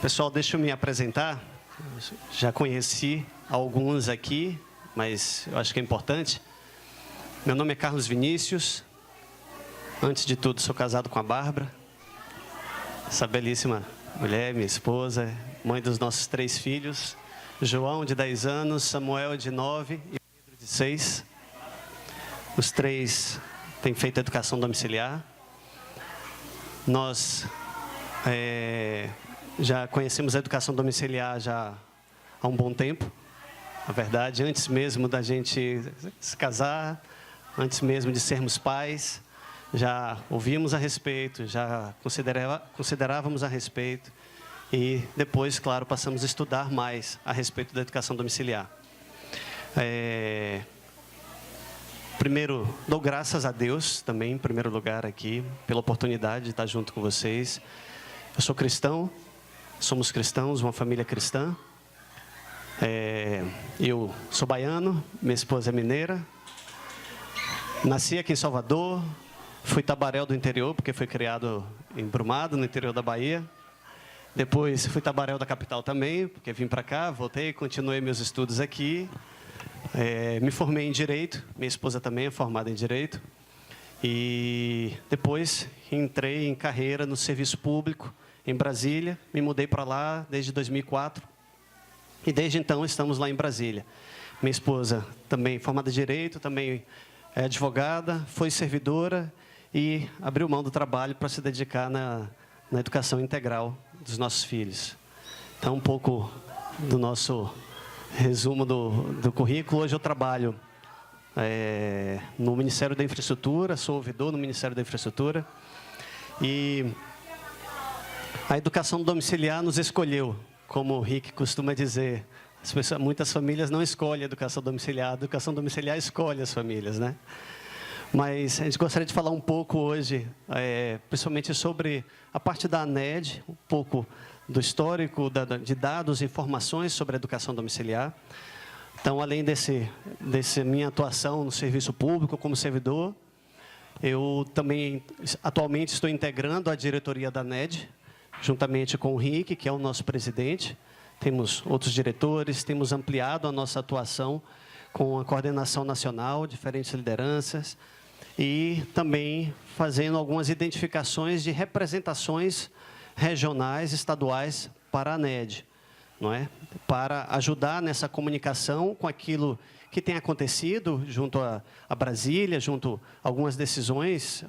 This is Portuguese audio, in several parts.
Pessoal, deixa eu me apresentar. Já conheci alguns aqui, mas eu acho que é importante. Meu nome é Carlos Vinícius. Antes de tudo, sou casado com a Bárbara, essa belíssima mulher, minha esposa, mãe dos nossos 3 filhos. João, de 10 anos, Samuel, de 9 e Pedro, de 6. Os 3 têm feito educação domiciliar. Nós já conhecemos a educação domiciliar já há um bom tempo. Na verdade, antes mesmo da gente se casar, antes mesmo de sermos pais, já ouvíamos a respeito, já considerávamos a respeito. E depois, claro, passamos a estudar mais a respeito da educação domiciliar. Primeiro, dou graças a Deus também, em primeiro lugar aqui, pela oportunidade de estar junto com vocês. Eu sou cristão, somos cristãos, uma família cristã. Eu sou baiano, minha esposa é mineira. Nasci aqui em Salvador, fui tabaréu do interior, porque fui criado em Brumado, no interior da Bahia. Depois fui tabaréu da capital também, porque vim para cá, voltei, continuei meus estudos aqui. Me formei em Direito, minha esposa também é formada em Direito. E depois entrei em carreira no serviço público em Brasília, me mudei para lá desde 2004. E desde então estamos lá em Brasília. Minha esposa também formada em Direito, também é advogada, foi servidora e abriu mão do trabalho para se dedicar na educação integral dos nossos filhos. Então, um pouco do nosso resumo do currículo. Hoje eu trabalho no Ministério da Infraestrutura, sou ouvidor no Ministério da Infraestrutura. E a educação domiciliar nos escolheu, como o Rick costuma dizer. Muitas famílias não escolhem a educação domiciliar escolhe as famílias, né? Mas a gente gostaria de falar um pouco hoje, principalmente sobre a parte da ANED, um pouco do histórico, de dados e informações sobre a educação domiciliar. Então, além dessa minha atuação no serviço público como servidor, eu também atualmente estou integrando a diretoria da ANED, juntamente com o Rick, que é o nosso presidente. Temos outros diretores, temos ampliado a nossa atuação com a coordenação nacional, diferentes lideranças, e também fazendo algumas identificações de representações regionais, estaduais para a ANED, não é? Para ajudar nessa comunicação com aquilo que tem acontecido junto a Brasília, junto a algumas decisões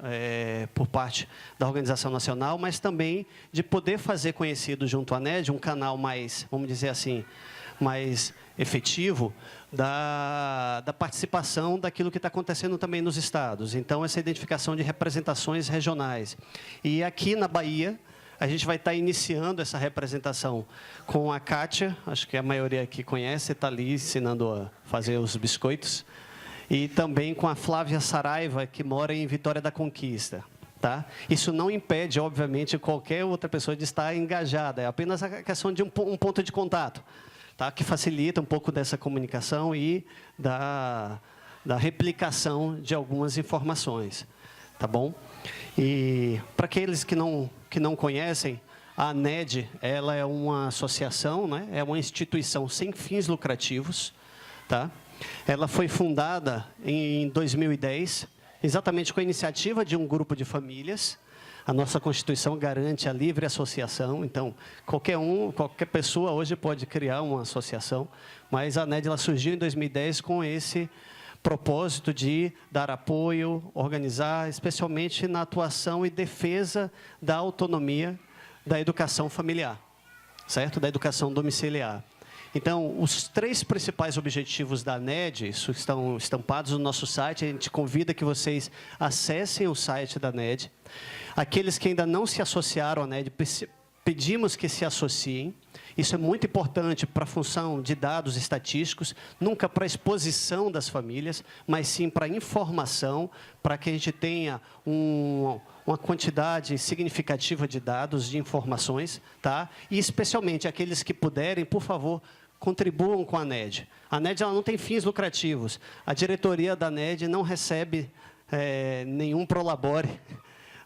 por parte da Organização Nacional, mas também de poder fazer conhecido junto à ANED um canal mais, vamos dizer assim, mais efetivo da participação daquilo que está acontecendo também nos estados. Então, essa identificação de representações regionais. E aqui na Bahia, a gente vai estar iniciando essa representação com a Kátia, acho que a maioria aqui conhece, está ali ensinando a fazer os biscoitos, e também com a Flávia Saraiva, que mora em Vitória da Conquista. Tá? Isso não impede, obviamente, qualquer outra pessoa de estar engajada, é apenas a questão de um ponto de contato, tá? Que facilita um pouco dessa comunicação e da replicação de algumas informações. Tá bom? E para aqueles que não conhecem, a ANED, ela é uma associação, né? É uma instituição sem fins lucrativos. Tá? Ela foi fundada em 2010, exatamente com a iniciativa de um grupo de famílias. A nossa Constituição garante a livre associação, então qualquer pessoa hoje pode criar uma associação, mas a ANED ela surgiu em 2010 com esse propósito de dar apoio, organizar, especialmente na atuação e defesa da autonomia da educação familiar, certo? Da educação domiciliar. Então, os 3 principais objetivos da ANED, isso estão estampados no nosso site, a gente convida que vocês acessem o site da ANED. Aqueles que ainda não se associaram à ANED, pedimos que se associem. Isso é muito importante para a função de dados estatísticos, nunca para a exposição das famílias, mas sim para a informação, para que a gente tenha uma quantidade significativa de dados, de informações, tá? E especialmente aqueles que puderem, por favor, contribuam com a ANED. A ANED ela não tem fins lucrativos. A diretoria da ANED não recebe nenhum prolabore,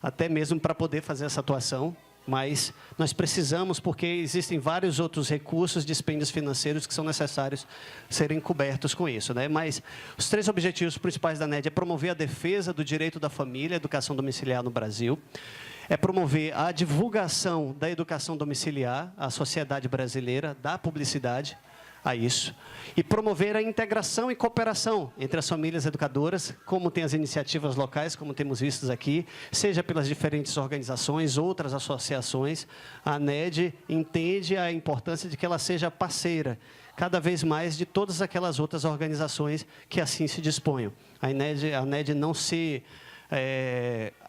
até mesmo para poder fazer essa atuação. mas nós precisamos, porque existem vários outros recursos, dispêndios financeiros que são necessários serem cobertos com isso, né? Mas os 3 objetivos principais da NED é promover a defesa do direito da família, a educação domiciliar no Brasil, é promover a divulgação da educação domiciliar à sociedade brasileira, dar publicidade a isso, e promover a integração e cooperação entre as famílias educadoras, como tem as iniciativas locais, como temos visto aqui, seja pelas diferentes organizações, outras associações. A NED entende a importância de que ela seja parceira, cada vez mais, de todas aquelas outras organizações que assim se disponham. A NED não se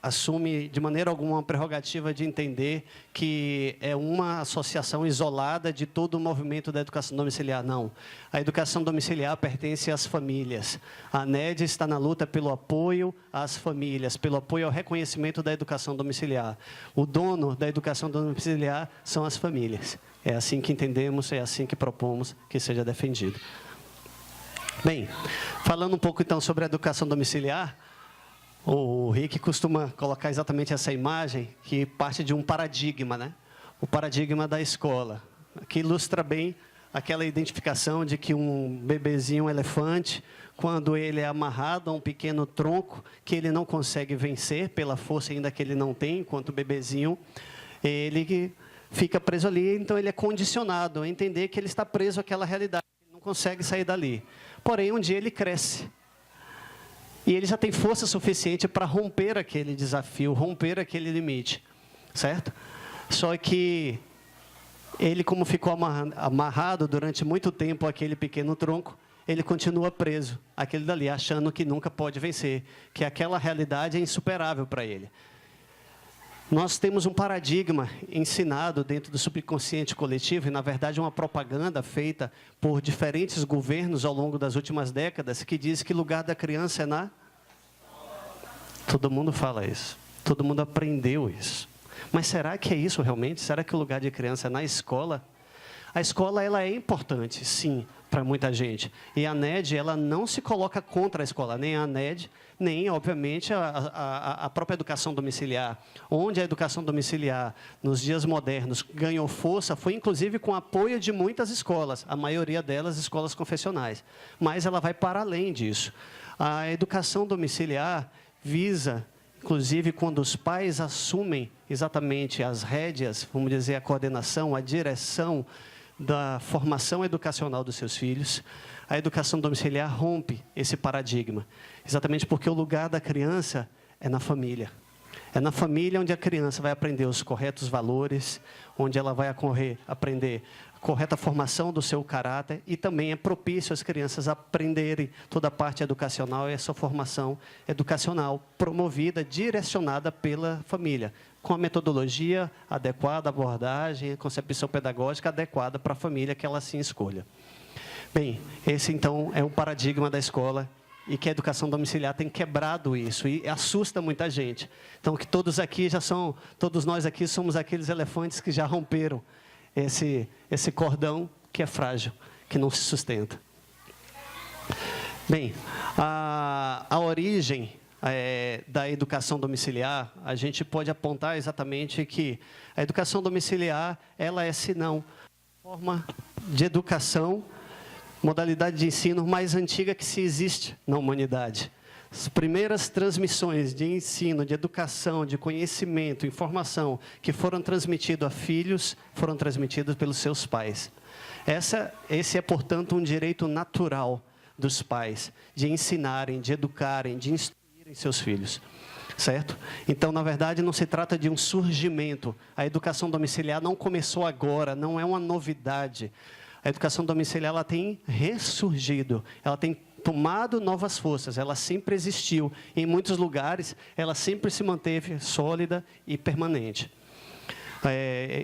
assume de maneira alguma uma prerrogativa de entender que é uma associação isolada de todo o movimento da educação domiciliar. Não. A educação domiciliar pertence às famílias. A NED está na luta pelo apoio às famílias, pelo apoio ao reconhecimento da educação domiciliar. O dono da educação domiciliar são as famílias. É assim que entendemos, é assim que propomos que seja defendido. Bem, falando um pouco então sobre a educação domiciliar, o Rick costuma colocar exatamente essa imagem, que parte de um paradigma, né? O paradigma da escola, que ilustra bem aquela identificação de que um bebezinho, um elefante, quando ele é amarrado a um pequeno tronco, que ele não consegue vencer pela força ainda que ele não tem, enquanto bebezinho, ele fica preso ali, então ele é condicionado a entender que ele está preso àquela realidade, ele não consegue sair dali. Porém, um dia ele cresce. E ele já tem força suficiente para romper aquele desafio, romper aquele limite, certo? Só que ele, como ficou amarrado durante muito tempo àquele pequeno tronco, ele continua preso àquele dali, achando que nunca pode vencer, que aquela realidade é insuperável para ele. Nós temos um paradigma ensinado dentro do subconsciente coletivo, e, na verdade, uma propaganda feita por diferentes governos ao longo das últimas décadas, que diz que o lugar da criança é na... Todo mundo fala isso. Todo mundo aprendeu isso. Mas será que é isso realmente? Será que o lugar de criança é na escola? A escola, ela é importante, sim, para muita gente. E a NED, ela não se coloca contra a escola, nem a NED, nem, obviamente, a própria educação domiciliar. Onde a educação domiciliar, nos dias modernos, ganhou força, foi, inclusive, com o apoio de muitas escolas, a maioria delas escolas confessionais. Mas ela vai para além disso. A educação domiciliar visa, inclusive, quando os pais assumem exatamente as rédeas, vamos dizer, a coordenação, a direção da formação educacional dos seus filhos, a educação domiciliar rompe esse paradigma, exatamente porque o lugar da criança é na família. É na família onde a criança vai aprender os corretos valores, onde ela vai aprender a correta formação do seu caráter, e também é propício às crianças aprenderem toda a parte educacional e essa formação educacional promovida, direcionada pela família, com a metodologia adequada, a abordagem, a concepção pedagógica adequada para a família que ela assim escolha. Bem, esse então é o paradigma da escola, e que a educação domiciliar tem quebrado isso, e assusta muita gente. Então, que todos nós aqui somos aqueles elefantes que já romperam esse cordão que é frágil, que não se sustenta. Bem, a origem da educação domiciliar, a gente pode apontar exatamente que a educação domiciliar, ela é, se não, forma de educação, modalidade de ensino mais antiga que se existe na humanidade. As primeiras transmissões de ensino, de educação, de conhecimento, informação, que foram transmitidas a filhos, foram transmitidas pelos seus pais. Esse é, portanto, um direito natural dos pais, de ensinarem, de educarem, de instruírem seus filhos. Certo? Então, na verdade, não se trata de um surgimento. A educação domiciliar não começou agora, não é uma novidade. A educação domiciliar, ela tem ressurgido, ela tem tomado novas forças, ela sempre existiu. Em muitos lugares, ela sempre se manteve sólida e permanente.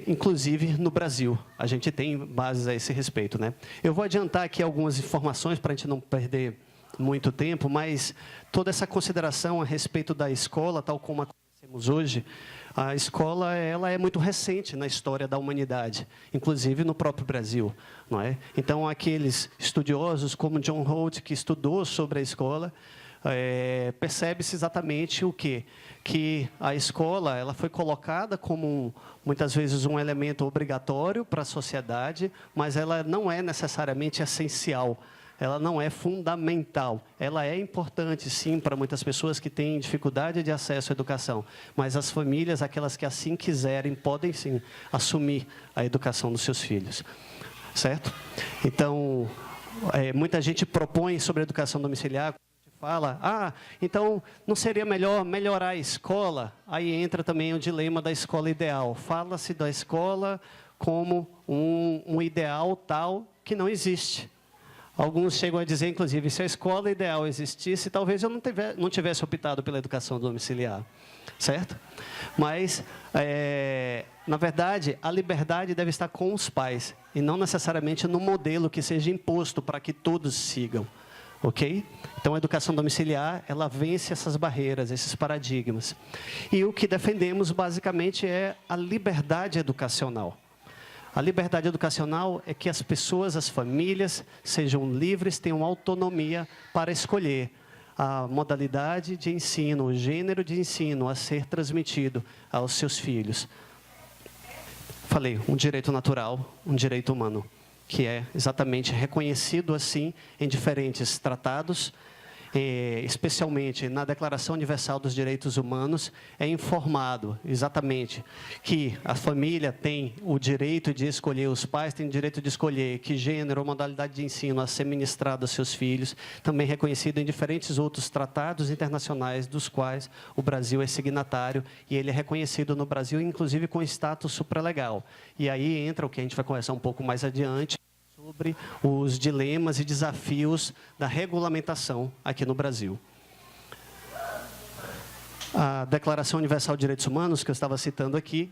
Inclusive no Brasil, a gente tem bases a esse respeito, né? Eu vou adiantar aqui algumas informações para a gente não perder muito tempo, mas toda essa consideração a respeito da escola, tal como a conhecemos hoje, a escola, ela é muito recente na história da humanidade, inclusive no próprio Brasil, não é? Então, aqueles estudiosos como John Holt, que estudou sobre a escola, percebe-se exatamente o quê? Que a escola ela foi colocada como, muitas vezes, um elemento obrigatório para a sociedade, mas ela não é necessariamente essencial. Ela não é fundamental. Ela é importante, sim, para muitas pessoas que têm dificuldade de acesso à educação. Mas as famílias, aquelas que assim quiserem, podem, sim, assumir a educação dos seus filhos. Certo? Então, muita gente propõe sobre a educação domiciliar, fala, então não seria melhor melhorar a escola? Aí entra também o dilema da escola ideal. Fala-se da escola como um ideal tal que não existe. Alguns chegam a dizer, inclusive, se a escola ideal existisse, talvez eu não tivesse optado pela educação domiciliar, certo? Mas, na verdade, a liberdade deve estar com os pais, e não necessariamente no modelo que seja imposto para que todos sigam, ok? Então, a educação domiciliar, ela vence essas barreiras, esses paradigmas. E o que defendemos, basicamente, é a liberdade educacional. A liberdade educacional é que as pessoas, as famílias, sejam livres, tenham autonomia para escolher a modalidade de ensino, o gênero de ensino a ser transmitido aos seus filhos. Falei, um direito natural, um direito humano, que é exatamente reconhecido assim em diferentes tratados, especialmente na Declaração Universal dos Direitos Humanos, é informado exatamente que a família tem o direito de escolher, os pais têm o direito de escolher que gênero ou modalidade de ensino a ser ministrado aos seus filhos, também reconhecido em diferentes outros tratados internacionais, dos quais o Brasil é signatário, e ele é reconhecido no Brasil, inclusive com status supralegal. E aí entra o que a gente vai conversar um pouco mais adiante, sobre os dilemas e desafios da regulamentação aqui no Brasil. A Declaração Universal de Direitos Humanos, que eu estava citando aqui,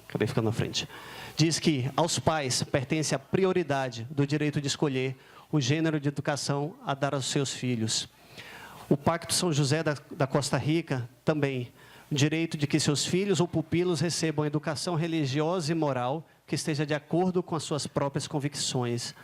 acabei ficando na frente, diz que aos pais pertence a prioridade do direito de escolher o gênero de educação a dar aos seus filhos. O Pacto São José da Costa Rica também, o direito de que seus filhos ou pupilos recebam educação religiosa e moral que esteja de acordo com as suas próprias convicções.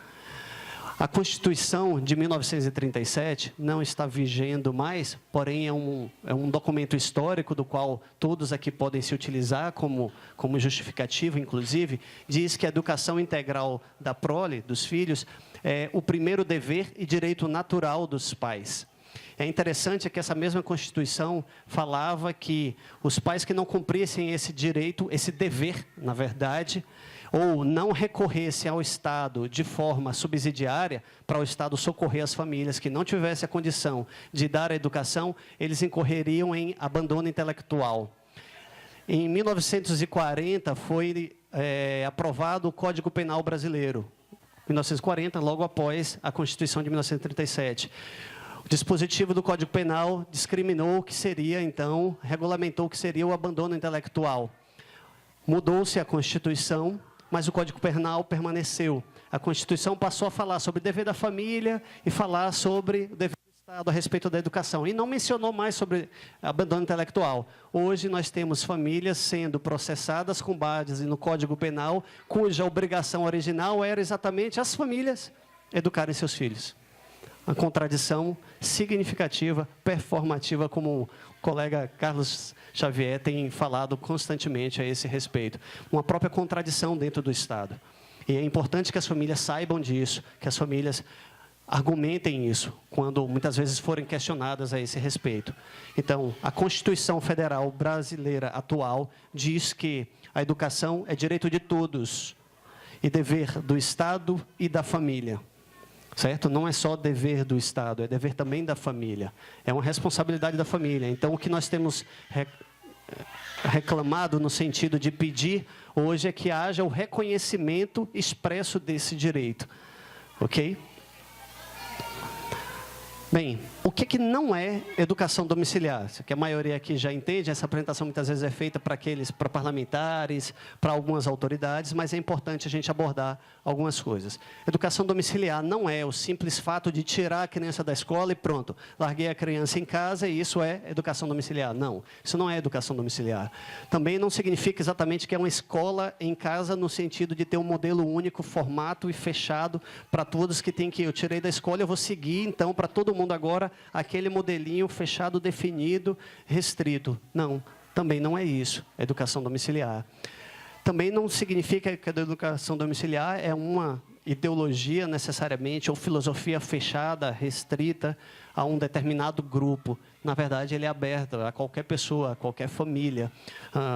A Constituição de 1937 não está vigendo mais, porém é um documento histórico do qual todos aqui podem se utilizar como justificativo, inclusive, diz que a educação integral da prole, dos filhos, é o primeiro dever e direito natural dos pais. É interessante que essa mesma Constituição falava que os pais que não cumprissem esse direito, esse dever, na verdade, ou não recorressem ao Estado de forma subsidiária, para o Estado socorrer as famílias que não tivessem a condição de dar a educação, eles incorreriam em abandono intelectual. Em 1940, foi aprovado o Código Penal Brasileiro. 1940, logo após a Constituição de 1937. O dispositivo do Código Penal discriminou o que seria, então, regulamentou o que seria o abandono intelectual. Mudou-se a Constituição, mas o Código Penal permaneceu. A Constituição passou a falar sobre o dever da família e falar sobre o dever do Estado a respeito da educação. E não mencionou mais sobre abandono intelectual. Hoje nós temos famílias sendo processadas com base no Código Penal, cuja obrigação original era exatamente as famílias educarem seus filhos. Uma contradição significativa, performativa, como o colega Carlos Xavier tem falado constantemente a esse respeito. Uma própria contradição dentro do Estado. E é importante que as famílias saibam disso, que as famílias argumentem isso, quando muitas vezes forem questionadas a esse respeito. Então, a Constituição Federal Brasileira atual diz que a educação é direito de todos e dever do Estado e da família. Certo? Não é só dever do Estado, é dever também da família. É uma responsabilidade da família. Então, o que nós temos reclamado no sentido de pedir hoje é que haja o reconhecimento expresso desse direito. Ok? Bem, o que não é educação domiciliar? Isso que a maioria aqui já entende, essa apresentação muitas vezes é feita para parlamentares, para algumas autoridades, mas é importante a gente abordar algumas coisas. Educação domiciliar não é o simples fato de tirar a criança da escola e pronto, larguei a criança em casa e isso é educação domiciliar. Não, isso não é educação domiciliar. Também não significa exatamente que é uma escola em casa no sentido de ter um modelo único, formato e fechado para todos que tem que eu tirei da escola, eu vou seguir então para todo mundo mundo agora aquele modelinho fechado, definido, restrito. Não, também não é isso, a educação domiciliar. Também não significa que a educação domiciliar é uma ideologia necessariamente ou filosofia fechada, restrita a um determinado grupo. Na verdade, ele é aberto a qualquer pessoa, a qualquer família.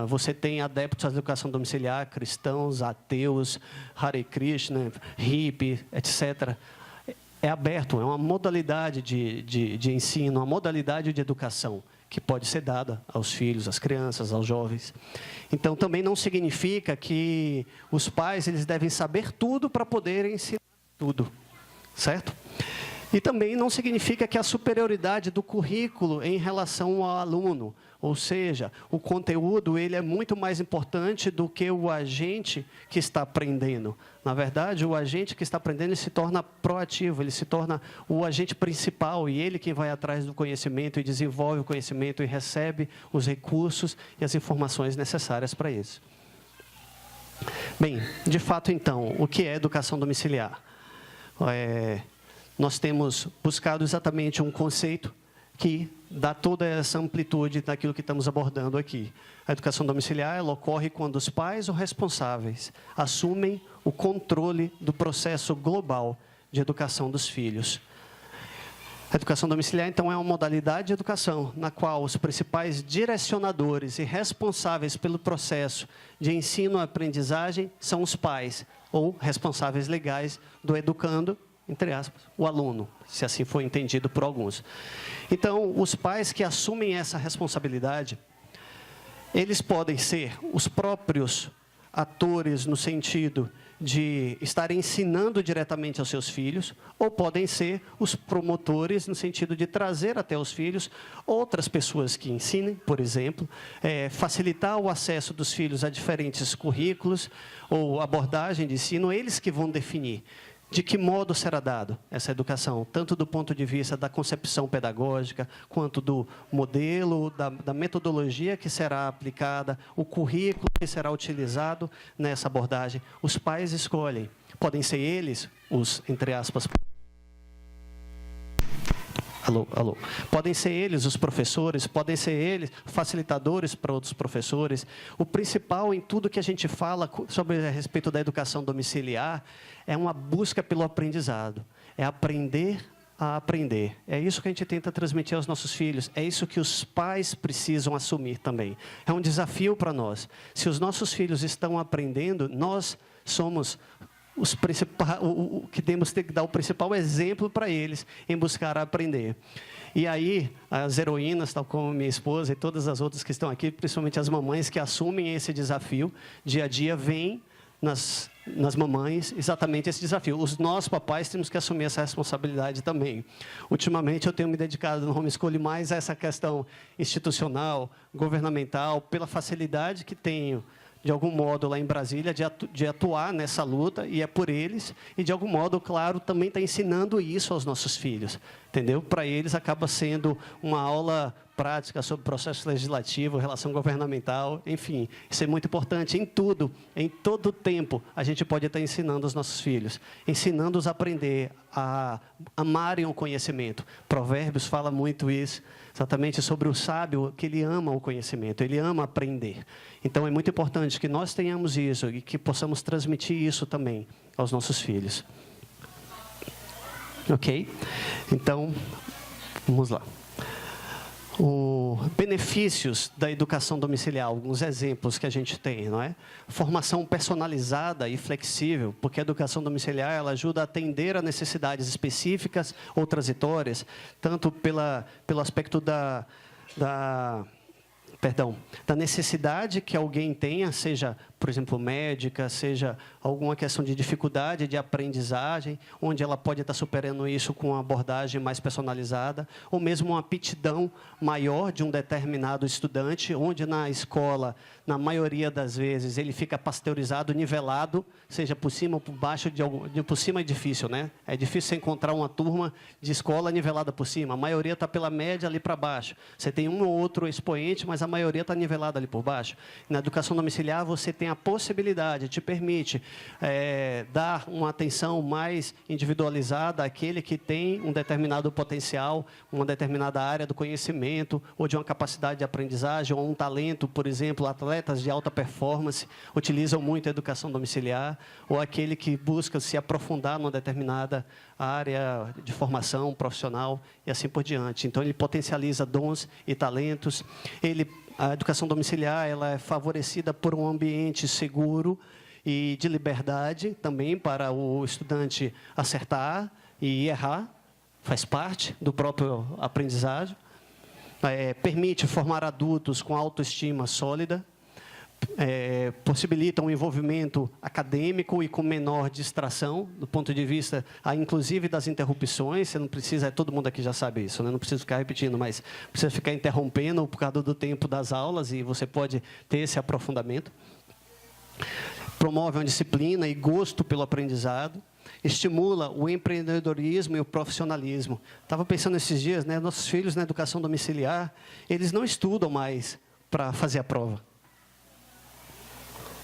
Você tem adeptos à educação domiciliar, cristãos, ateus, Hare Krishna, hippie, etc. É aberto, é uma modalidade de ensino, uma modalidade de educação que pode ser dada aos filhos, às crianças, aos jovens. Então, também não significa que os pais eles devem saber tudo para poderem ensinar tudo, certo? E também não significa que a superioridade do currículo em relação ao aluno, ou seja, o conteúdo ele é muito mais importante do que o agente que está aprendendo. Na verdade, o agente que está aprendendo ele se torna proativo, ele se torna o agente principal e ele que vai atrás do conhecimento e desenvolve o conhecimento e recebe os recursos e as informações necessárias para isso. Bem, de fato, então, o que é educação domiciliar? Nós temos buscado exatamente um conceito que dá toda essa amplitude daquilo que estamos abordando aqui. A educação domiciliar ela ocorre quando os pais ou responsáveis assumem o controle do processo global de educação dos filhos. A educação domiciliar, então, é uma modalidade de educação na qual os principais direcionadores e responsáveis pelo processo de ensino-aprendizagem são os pais ou responsáveis legais do educando, entre aspas, o aluno, se assim for entendido por alguns. Então, os pais que assumem essa responsabilidade, eles podem ser os próprios atores no sentido de estar ensinando diretamente aos seus filhos, ou podem ser os promotores no sentido de trazer até os filhos outras pessoas que ensinem, por exemplo, facilitar o acesso dos filhos a diferentes currículos ou abordagem de ensino, eles que vão definir de que modo será dado essa educação, tanto do ponto de vista da concepção pedagógica, quanto do modelo, da metodologia que será aplicada, o currículo que será utilizado nessa abordagem. Os pais escolhem. Podem ser eles, os, entre aspas, alô. Podem ser eles os professores, podem ser eles facilitadores para outros professores. O principal em tudo que a gente fala sobre a respeito da educação domiciliar é uma busca pelo aprendizado. É aprender a aprender. É isso que a gente tenta transmitir aos nossos filhos. É isso que os pais precisam assumir também. É um desafio para nós. Se os nossos filhos estão aprendendo, nós somos que temos que dar o principal exemplo para eles em buscar aprender. E aí, as heroínas, tal como minha esposa e todas as outras que estão aqui, principalmente as mamães que assumem esse desafio, dia a dia, veem nas mamães exatamente esse desafio. Nós, papais, temos que assumir essa responsabilidade também. Ultimamente, eu tenho me dedicado no homeschooling mais a essa questão institucional, governamental, pela facilidade que tenho de algum modo, lá em Brasília, de atuar nessa luta, e é por eles, e de algum modo, claro, também está ensinando isso aos nossos filhos, entendeu? Para eles, acaba sendo uma aula prática sobre processo legislativo, relação governamental, enfim, isso é muito importante em tudo, em todo tempo, a gente pode estar ensinando os nossos filhos, ensinando-os a aprender, a amarem o conhecimento. Provérbios fala muito isso, exatamente sobre o sábio, que ele ama o conhecimento, ele ama aprender. Então, é muito importante que nós tenhamos isso e que possamos transmitir isso também aos nossos filhos. Ok? Então, vamos lá. Benefícios da educação domiciliar, alguns exemplos que a gente tem, não é? Formação personalizada e flexível, porque a educação domiciliar ela ajuda a atender a necessidades específicas ou transitórias, tanto pelo aspecto da necessidade que alguém tenha, seja, por exemplo, médica, seja alguma questão de dificuldade de aprendizagem, onde ela pode estar superando isso com uma abordagem mais personalizada, ou mesmo uma aptidão maior de um determinado estudante, onde na escola, na maioria das vezes, ele fica pasteurizado, nivelado, seja por cima ou por baixo, por cima é difícil, né? É difícil você encontrar uma turma de escola nivelada por cima, a maioria está pela média ali para baixo. Você tem um ou outro expoente, mas a maioria está nivelada ali por baixo. Na educação domiciliar, você tem a a possibilidade, te permite dar uma atenção mais individualizada àquele que tem um determinado potencial, uma determinada área do conhecimento, ou de uma capacidade de aprendizagem, ou um talento, por exemplo, atletas de alta performance utilizam muito a educação domiciliar, ou aquele que busca se aprofundar numa determinada área de formação profissional e assim por diante. Então, ele potencializa dons e talentos. A educação domiciliar ela é favorecida por um ambiente seguro e de liberdade também para o estudante acertar e errar, faz parte do próprio aprendizagem. Permite formar adultos com autoestima sólida, possibilita um envolvimento acadêmico e com menor distração, do ponto de vista, inclusive, das interrupções. Você não precisa, todo mundo aqui já sabe isso, né? Não precisa ficar repetindo, mas precisa ficar interrompendo por causa do tempo das aulas, e você pode ter esse aprofundamento. Promove uma disciplina e gosto pelo aprendizado. Estimula o empreendedorismo e o profissionalismo. Estava pensando esses dias, né? Nossos filhos na educação domiciliar, eles não estudam mais para fazer a prova.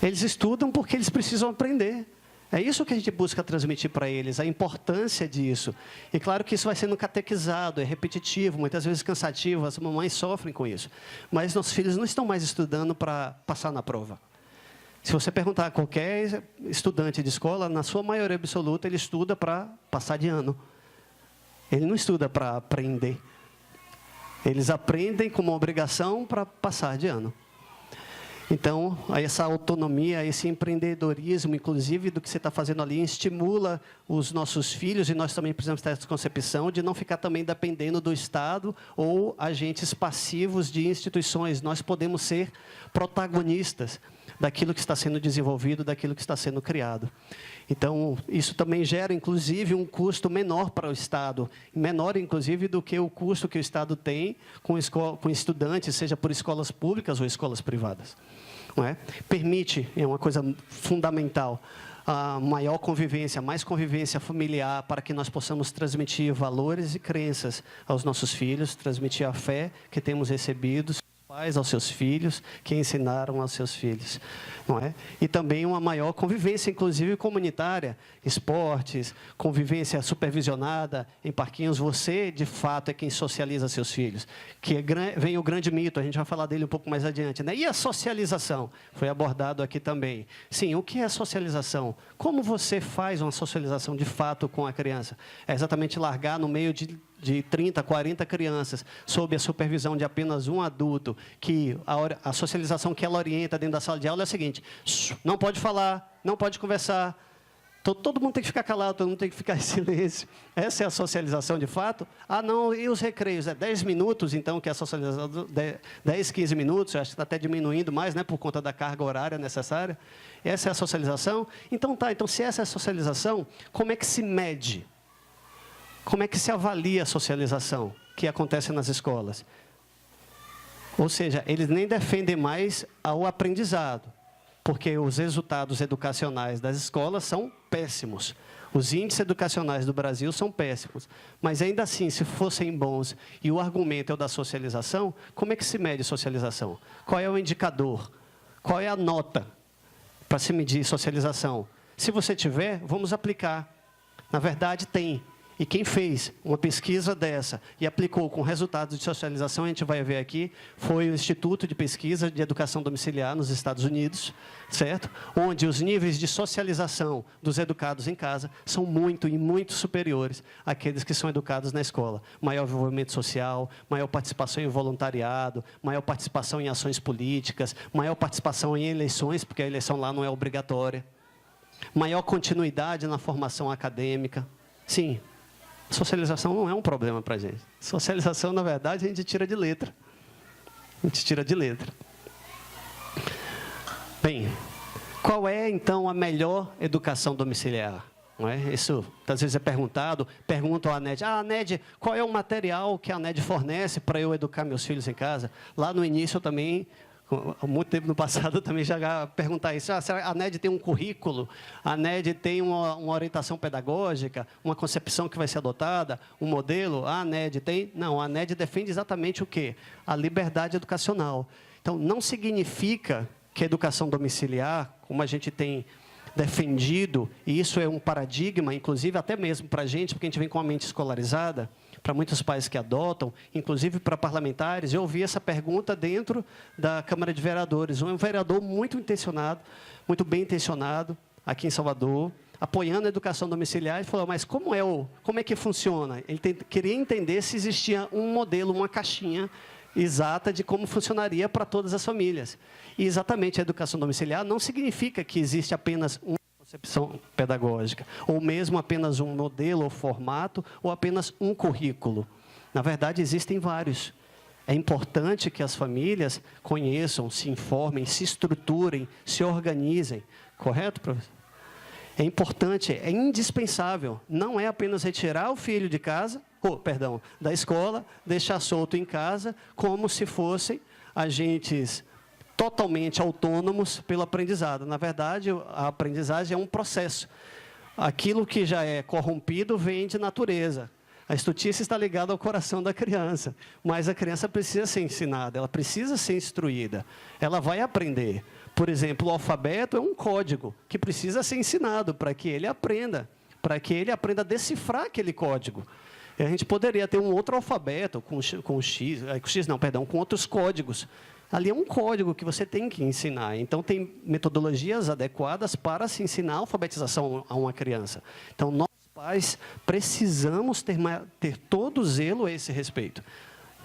Eles estudam porque eles precisam aprender. É isso que a gente busca transmitir para eles, a importância disso. E claro que isso vai sendo catequizado, é repetitivo, muitas vezes cansativo, as mamães sofrem com isso. Mas nossos filhos não estão mais estudando para passar na prova. Se você perguntar a qualquer estudante de escola, na sua maioria absoluta, ele estuda para passar de ano. Ele não estuda para aprender. Eles aprendem como obrigação para passar de ano. Então, essa autonomia, esse empreendedorismo, inclusive, do que você está fazendo ali, estimula os nossos filhos, e nós também precisamos ter essa concepção de não ficar também dependendo do Estado ou agentes passivos de instituições. Nós podemos ser protagonistas daquilo que está sendo desenvolvido, daquilo que está sendo criado. Então, isso também gera, inclusive, um custo menor para o Estado, menor, inclusive, do que o custo que o Estado tem com estudantes, seja por escolas públicas ou escolas privadas. Não é? Permite, é uma coisa fundamental, a maior convivência, mais convivência familiar, para que nós possamos transmitir valores e crenças aos nossos filhos, transmitir a fé que temos recebido, pais aos seus filhos, que ensinaram aos seus filhos, não é? E também uma maior convivência, inclusive comunitária, esportes, convivência supervisionada em parquinhos. Você, de fato, é quem socializa seus filhos. Que vem o grande mito, a gente vai falar dele um pouco mais adiante, né? E a socialização? Foi abordado aqui também. Sim, o que é socialização? Como você faz uma socialização de fato com a criança? É exatamente largar no meio de 30, 40 crianças, sob a supervisão de apenas um adulto, que a socialização que ela orienta dentro da sala de aula é a seguinte: não pode falar, não pode conversar, todo mundo tem que ficar calado, todo mundo tem que ficar em silêncio. Essa é a socialização de fato? Ah, não, e os recreios? 10 minutos, então, que é a socialização, 10, 15 minutos, acho que está até diminuindo mais, né, por conta da carga horária necessária. Essa é a socialização? Então, então, se essa é a socialização, como é que se mede? Como é que se avalia a socialização que acontece nas escolas? Ou seja, eles nem defendem mais o aprendizado, porque os resultados educacionais das escolas são péssimos. Os índices educacionais do Brasil são péssimos. Mas, ainda assim, se fossem bons e o argumento é o da socialização, como é que se mede socialização? Qual é o indicador? Qual é a nota para se medir socialização? Se você tiver, vamos aplicar. Na verdade, tem. E quem fez uma pesquisa dessa e aplicou com resultados de socialização, a gente vai ver aqui, foi o Instituto de Pesquisa de Educação Domiciliar nos Estados Unidos, certo? Onde os níveis de socialização dos educados em casa são muito e muito superiores àqueles que são educados na escola. Maior envolvimento social, maior participação em voluntariado, maior participação em ações políticas, maior participação em eleições, porque a eleição lá não é obrigatória, maior continuidade na formação acadêmica. Sim. Socialização não é um problema para a gente. Socialização, na verdade, a gente tira de letra. A gente tira de letra. Bem, qual é, então, a melhor educação domiciliar? Não é? Isso, às vezes, é perguntado. Perguntam à NED, NED, qual é o material que a NED fornece para eu educar meus filhos em casa? Lá no início, eu também... Há muito tempo no passado, eu também já perguntar isso. Será a NED tem um currículo? A NED tem uma orientação pedagógica? Uma concepção que vai ser adotada? Um modelo? A NED tem? Não, a NED defende exatamente o quê? A liberdade educacional. Então, não significa que a educação domiciliar, como a gente tem defendido, e isso é um paradigma, inclusive até mesmo para a gente, porque a gente vem com a mente escolarizada, para muitos pais que adotam, inclusive para parlamentares, eu ouvi essa pergunta dentro da Câmara de Vereadores. Um vereador muito intencionado, muito bem intencionado, aqui em Salvador, apoiando a educação domiciliar, e falou, mas como é que funciona? Ele queria entender se existia um modelo, uma caixinha exata de como funcionaria para todas as famílias. E exatamente a educação domiciliar não significa que existe apenas uma concepção pedagógica, ou mesmo apenas um modelo ou formato, ou apenas um currículo. Na verdade, existem vários. É importante que as famílias conheçam, se informem, se estruturem, se organizem. Correto, professor? É importante, é indispensável. Não é apenas retirar o filho de casa, da escola, deixar solto em casa, como se fossem agentes totalmente autônomos pelo aprendizado. Na verdade, a aprendizagem é um processo. Aquilo que já é corrompido vem de natureza. A estutice está ligada ao coração da criança, mas a criança precisa ser ensinada, ela precisa ser instruída, ela vai aprender. Por exemplo, o alfabeto é um código que precisa ser ensinado para que ele aprenda a decifrar aquele código. E a gente poderia ter um outro alfabeto com outros códigos. Ali é um código que você tem que ensinar. Então, tem metodologias adequadas para se ensinar a alfabetização a uma criança. Então, nós, pais, precisamos ter todo o zelo a esse respeito.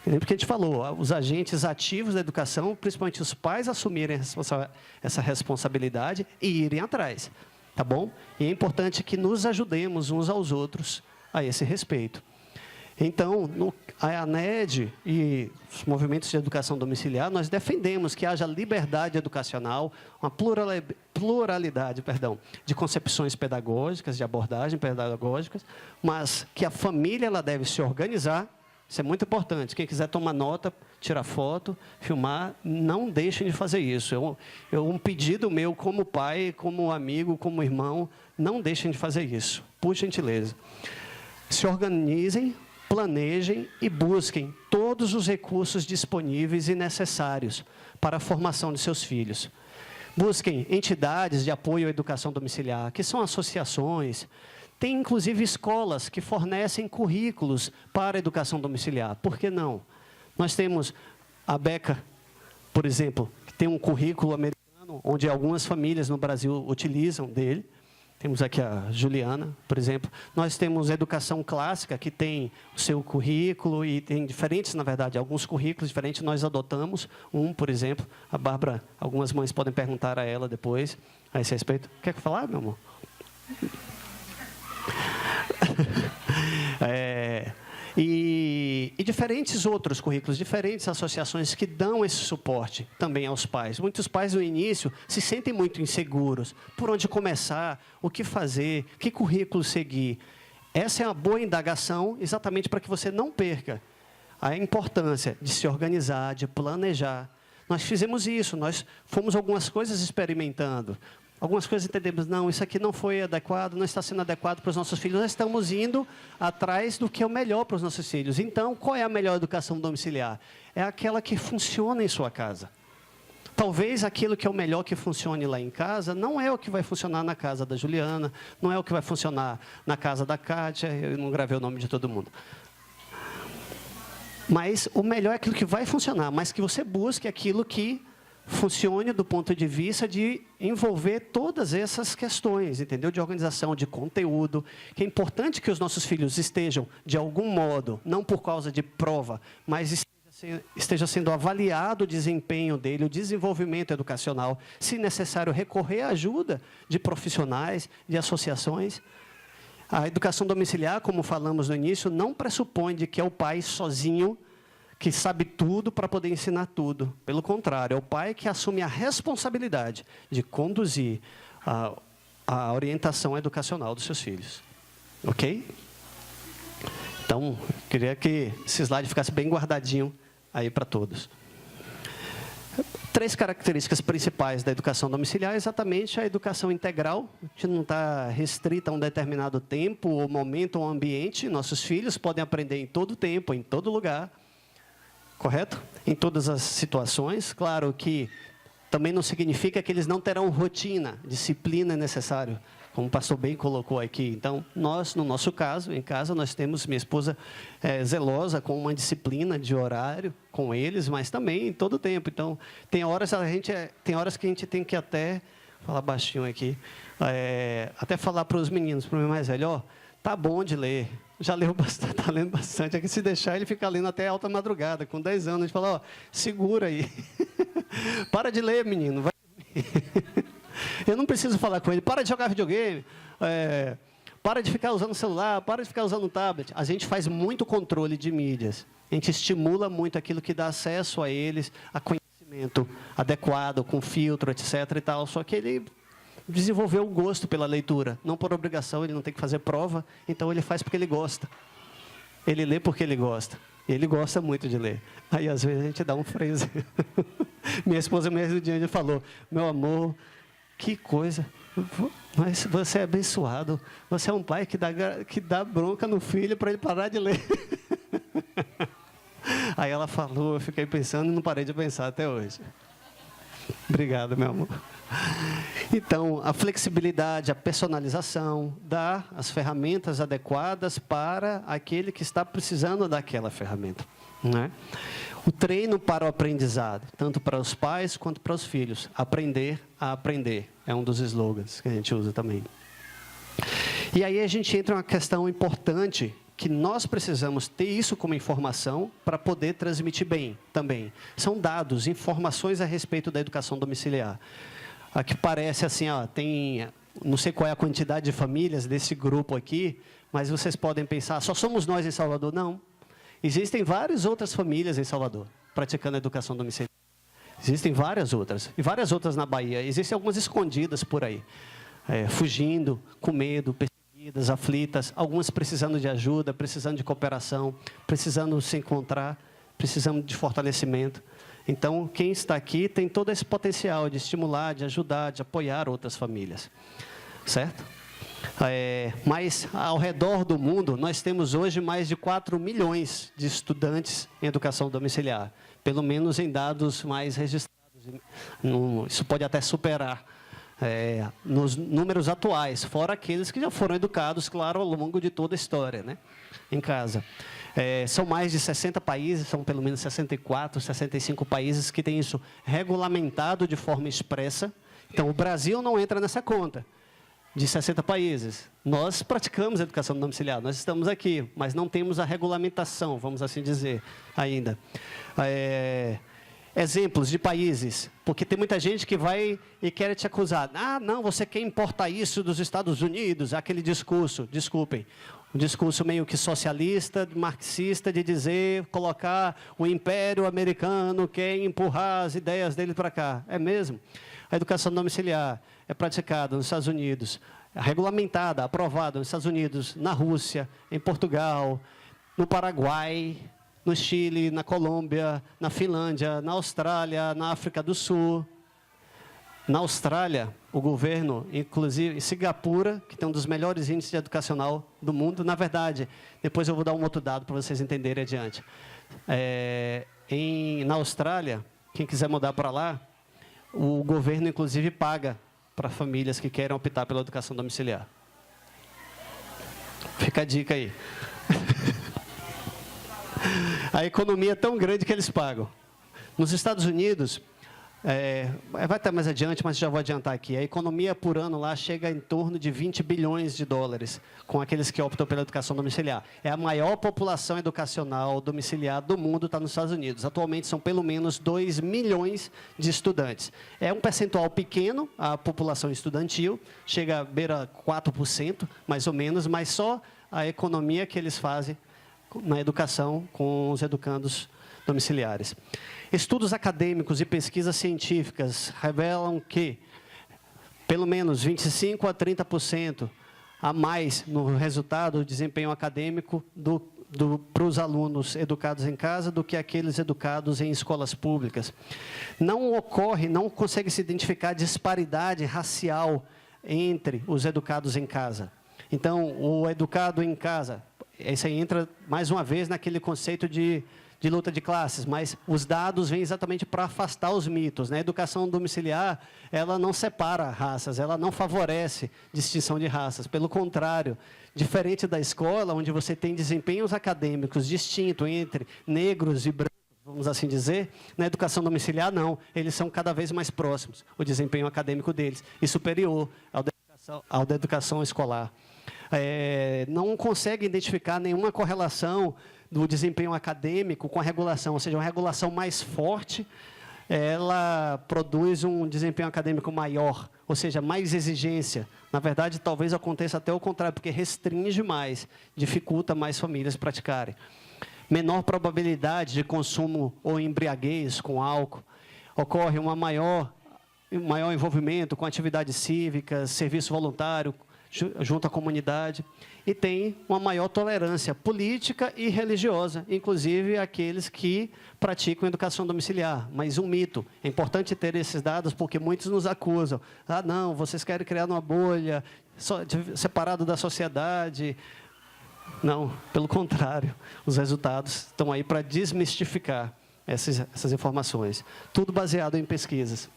Lembra que a gente falou, os agentes ativos da educação, principalmente os pais, assumirem essa responsabilidade e irem atrás. Tá bom? E é importante que nos ajudemos uns aos outros a esse respeito. Então, a ANED e os movimentos de educação domiciliar, nós defendemos que haja liberdade educacional, uma pluralidade de concepções pedagógicas, de abordagens pedagógicas, mas que a família ela deve se organizar. Isso é muito importante. Quem quiser tomar nota, tirar foto, filmar, não deixem de fazer isso. Um pedido meu como pai, como amigo, como irmão, não deixem de fazer isso, por gentileza. Se organizem, planejem e busquem todos os recursos disponíveis e necessários para a formação de seus filhos. Busquem entidades de apoio à educação domiciliar, que são associações. Tem, inclusive, escolas que fornecem currículos para a educação domiciliar. Por que não? Nós temos a Beca, por exemplo, que tem um currículo americano, onde algumas famílias no Brasil utilizam dele. Temos aqui a Juliana, por exemplo. Nós temos a educação clássica, que tem o seu currículo, e tem diferentes, na verdade, alguns currículos diferentes. Nós adotamos um, por exemplo. A Bárbara, algumas mães podem perguntar a ela depois a esse respeito. Quer falar, meu amor? E diferentes outros currículos, diferentes associações que dão esse suporte também aos pais. Muitos pais, no início, se sentem muito inseguros. Por onde começar? O que fazer? Que currículo seguir? Essa é uma boa indagação, exatamente para que você não perca a importância de se organizar, de planejar. Nós fizemos isso, nós fomos algumas coisas experimentando. Algumas coisas entendemos, não, isso aqui não foi adequado, não está sendo adequado para os nossos filhos. Nós estamos indo atrás do que é o melhor para os nossos filhos. Então, qual é a melhor educação domiciliar? É aquela que funciona em sua casa. Talvez aquilo que é o melhor que funcione lá em casa, não é o que vai funcionar na casa da Juliana, não é o que vai funcionar na casa da Kátia, eu não gravei o nome de todo mundo. Mas o melhor é aquilo que vai funcionar, mas que você busque aquilo que funcione do ponto de vista de envolver todas essas questões, entendeu? De organização, de conteúdo, que é importante que os nossos filhos estejam, de algum modo, não por causa de prova, mas esteja sendo avaliado o desempenho dele, o desenvolvimento educacional, se necessário recorrer à ajuda de profissionais, de associações. A educação domiciliar, como falamos no início, não pressupõe de que é o pai sozinho que sabe tudo para poder ensinar tudo. Pelo contrário, é o pai que assume a responsabilidade de conduzir a orientação educacional dos seus filhos. Ok? Então, queria que esse slide ficasse bem guardadinho aí para todos. 3 características principais da educação domiciliar, exatamente a educação integral. A gente não está restrita a um determinado tempo, ou momento, ou ambiente. Nossos filhos podem aprender em todo tempo, em todo lugar. Correto? Em todas as situações. Claro que também não significa que eles não terão rotina, disciplina é necessário, como o pastor bem colocou aqui. Então, nós, no nosso caso, em casa, nós temos minha esposa zelosa com uma disciplina de horário com eles, mas também em todo o tempo. Então, tem horas que a gente tem que até, falar baixinho aqui, até falar para os meninos, para o meu mais velho, tá bom de ler. Já leu bastante, está lendo bastante. Aqui, se deixar, ele fica lendo até alta madrugada. Com 10 anos, a gente fala, segura aí. Para de ler, menino. Vai dormir. Eu não preciso falar com ele. Para de jogar videogame. Para de ficar usando o celular. Para de ficar usando o tablet. A gente faz muito controle de mídias. A gente estimula muito aquilo que dá acesso a eles, a conhecimento adequado, com filtro, etc. e tal. Só que ele desenvolveu o gosto pela leitura, não por obrigação, ele não tem que fazer prova, então ele faz porque ele gosta. Ele lê porque ele gosta. Ele gosta muito de ler. Aí, às vezes, a gente dá um freio. Minha esposa, mesmo dia, falou, meu amor, que coisa, mas você é abençoado, você é um pai que dá bronca no filho para ele parar de ler. Aí ela falou, eu fiquei pensando e não parei de pensar até hoje. Obrigado, meu amor. Então, a flexibilidade, a personalização, dá as ferramentas adequadas para aquele que está precisando daquela ferramenta, né? O treino para o aprendizado, tanto para os pais quanto para os filhos. Aprender a aprender, é um dos slogans que a gente usa também. E aí a gente entra em uma questão importante, que nós precisamos ter isso como informação para poder transmitir bem também. São dados, informações a respeito da educação domiciliar. Aqui parece assim, tem, não sei qual é a quantidade de famílias desse grupo aqui, mas vocês podem pensar, só somos nós em Salvador? Não. Existem várias outras famílias em Salvador praticando a educação domiciliar. Existem várias outras, e várias outras na Bahia. Existem algumas escondidas por aí, fugindo, com medo, perseguidas, aflitas, algumas precisando de ajuda, precisando de cooperação, precisando se encontrar, precisando de fortalecimento. Então, quem está aqui tem todo esse potencial de estimular, de ajudar, de apoiar outras famílias, certo? Mas, ao redor do mundo, nós temos hoje mais de 4 milhões de estudantes em educação domiciliar, pelo menos em dados mais registrados. Isso pode até superar nos números atuais, fora aqueles que já foram educados, claro, ao longo de toda a história, né, em casa. São mais de 60 países, são pelo menos 64, 65 países que têm isso regulamentado de forma expressa. Então, o Brasil não entra nessa conta de 60 países. Nós praticamos educação domiciliar, nós estamos aqui, mas não temos a regulamentação, vamos assim dizer, ainda. Exemplos de países, porque tem muita gente que vai e quer te acusar. Não, você quer importar isso dos Estados Unidos, aquele discurso, desculpem, um discurso meio que socialista, marxista, de dizer, colocar o Império Americano, quer empurrar as ideias dele para cá. É mesmo? A educação domiciliar é praticada nos Estados Unidos, regulamentada, aprovada nos Estados Unidos, na Rússia, em Portugal, no Paraguai, no Chile, na Colômbia, na Finlândia, na Austrália, na África do Sul. Na Austrália, o governo, inclusive em Singapura, que tem um dos melhores índices educacional do mundo, na verdade, depois eu vou dar um outro dado para vocês entenderem adiante. Na Austrália, quem quiser mudar para lá, o governo, inclusive, paga para famílias que querem optar pela educação domiciliar. Fica a dica aí. A economia é tão grande que eles pagam. Nos Estados Unidos, vai estar mais adiante, mas já vou adiantar aqui. A economia por ano lá chega em torno de 20 bilhões de dólares com aqueles que optam pela educação domiciliar. É a maior população educacional domiciliar do mundo, está nos Estados Unidos. Atualmente são pelo menos 2 milhões de estudantes. É um percentual pequeno, a população estudantil, chega a beira 4%, mais ou menos, mas só a economia que eles fazem na educação com os educandos domiciliares. Estudos acadêmicos e pesquisas científicas revelam que pelo menos 25% a 30% a mais no resultado do desempenho acadêmico para os alunos educados em casa do que aqueles educados em escolas públicas. Não consegue se identificar disparidade racial entre os educados em casa. Então, o educado em casa, isso aí entra mais uma vez naquele conceito de de luta de classes, mas os dados vêm exatamente para afastar os mitos, né? A educação domiciliar, ela não separa raças, ela não favorece distinção de raças. Pelo contrário, diferente da escola, onde você tem desempenhos acadêmicos distintos entre negros e brancos, vamos assim dizer, na educação domiciliar, não. Eles são cada vez mais próximos, o desempenho acadêmico deles, e superior ao da educação escolar. Não consegue identificar nenhuma correlação do desempenho acadêmico com a regulação, ou seja, uma regulação mais forte, ela produz um desempenho acadêmico maior, ou seja, mais exigência. Na verdade, talvez aconteça até o contrário, porque restringe mais, dificulta mais famílias praticarem. Menor probabilidade de consumo ou embriaguez com álcool, ocorre um maior envolvimento com atividades cívicas, serviço voluntário, junto à comunidade, e tem uma maior tolerância política e religiosa, inclusive aqueles que praticam educação domiciliar. Mas um mito, é importante ter esses dados, porque muitos nos acusam. Ah, não, vocês querem criar uma bolha, separado da sociedade. Não, pelo contrário, os resultados estão aí para desmistificar essas informações. Tudo baseado em pesquisas.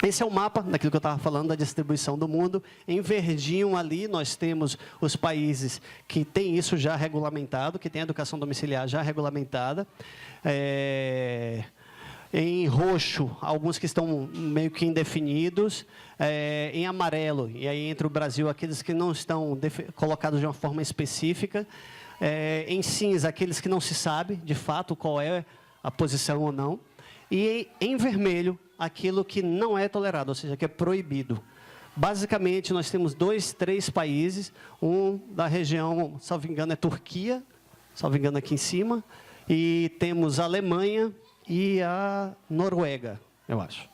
Esse é o mapa daquilo que eu estava falando, da distribuição do mundo. Em verdinho ali, nós temos os países que têm isso já regulamentado, que têm a educação domiciliar já regulamentada. Em roxo, alguns que estão meio que indefinidos. Em amarelo, e aí entre o Brasil, aqueles que não estão colocados de uma forma específica. Em cinza, aqueles que não se sabe, de fato, qual é a posição ou não. E em vermelho, aquilo que não é tolerado, ou seja, que é proibido. Basicamente, nós temos 2, 3 países, um da região, salvo engano, é Turquia, salvo engano aqui em cima, e temos a Alemanha e a Noruega, eu acho.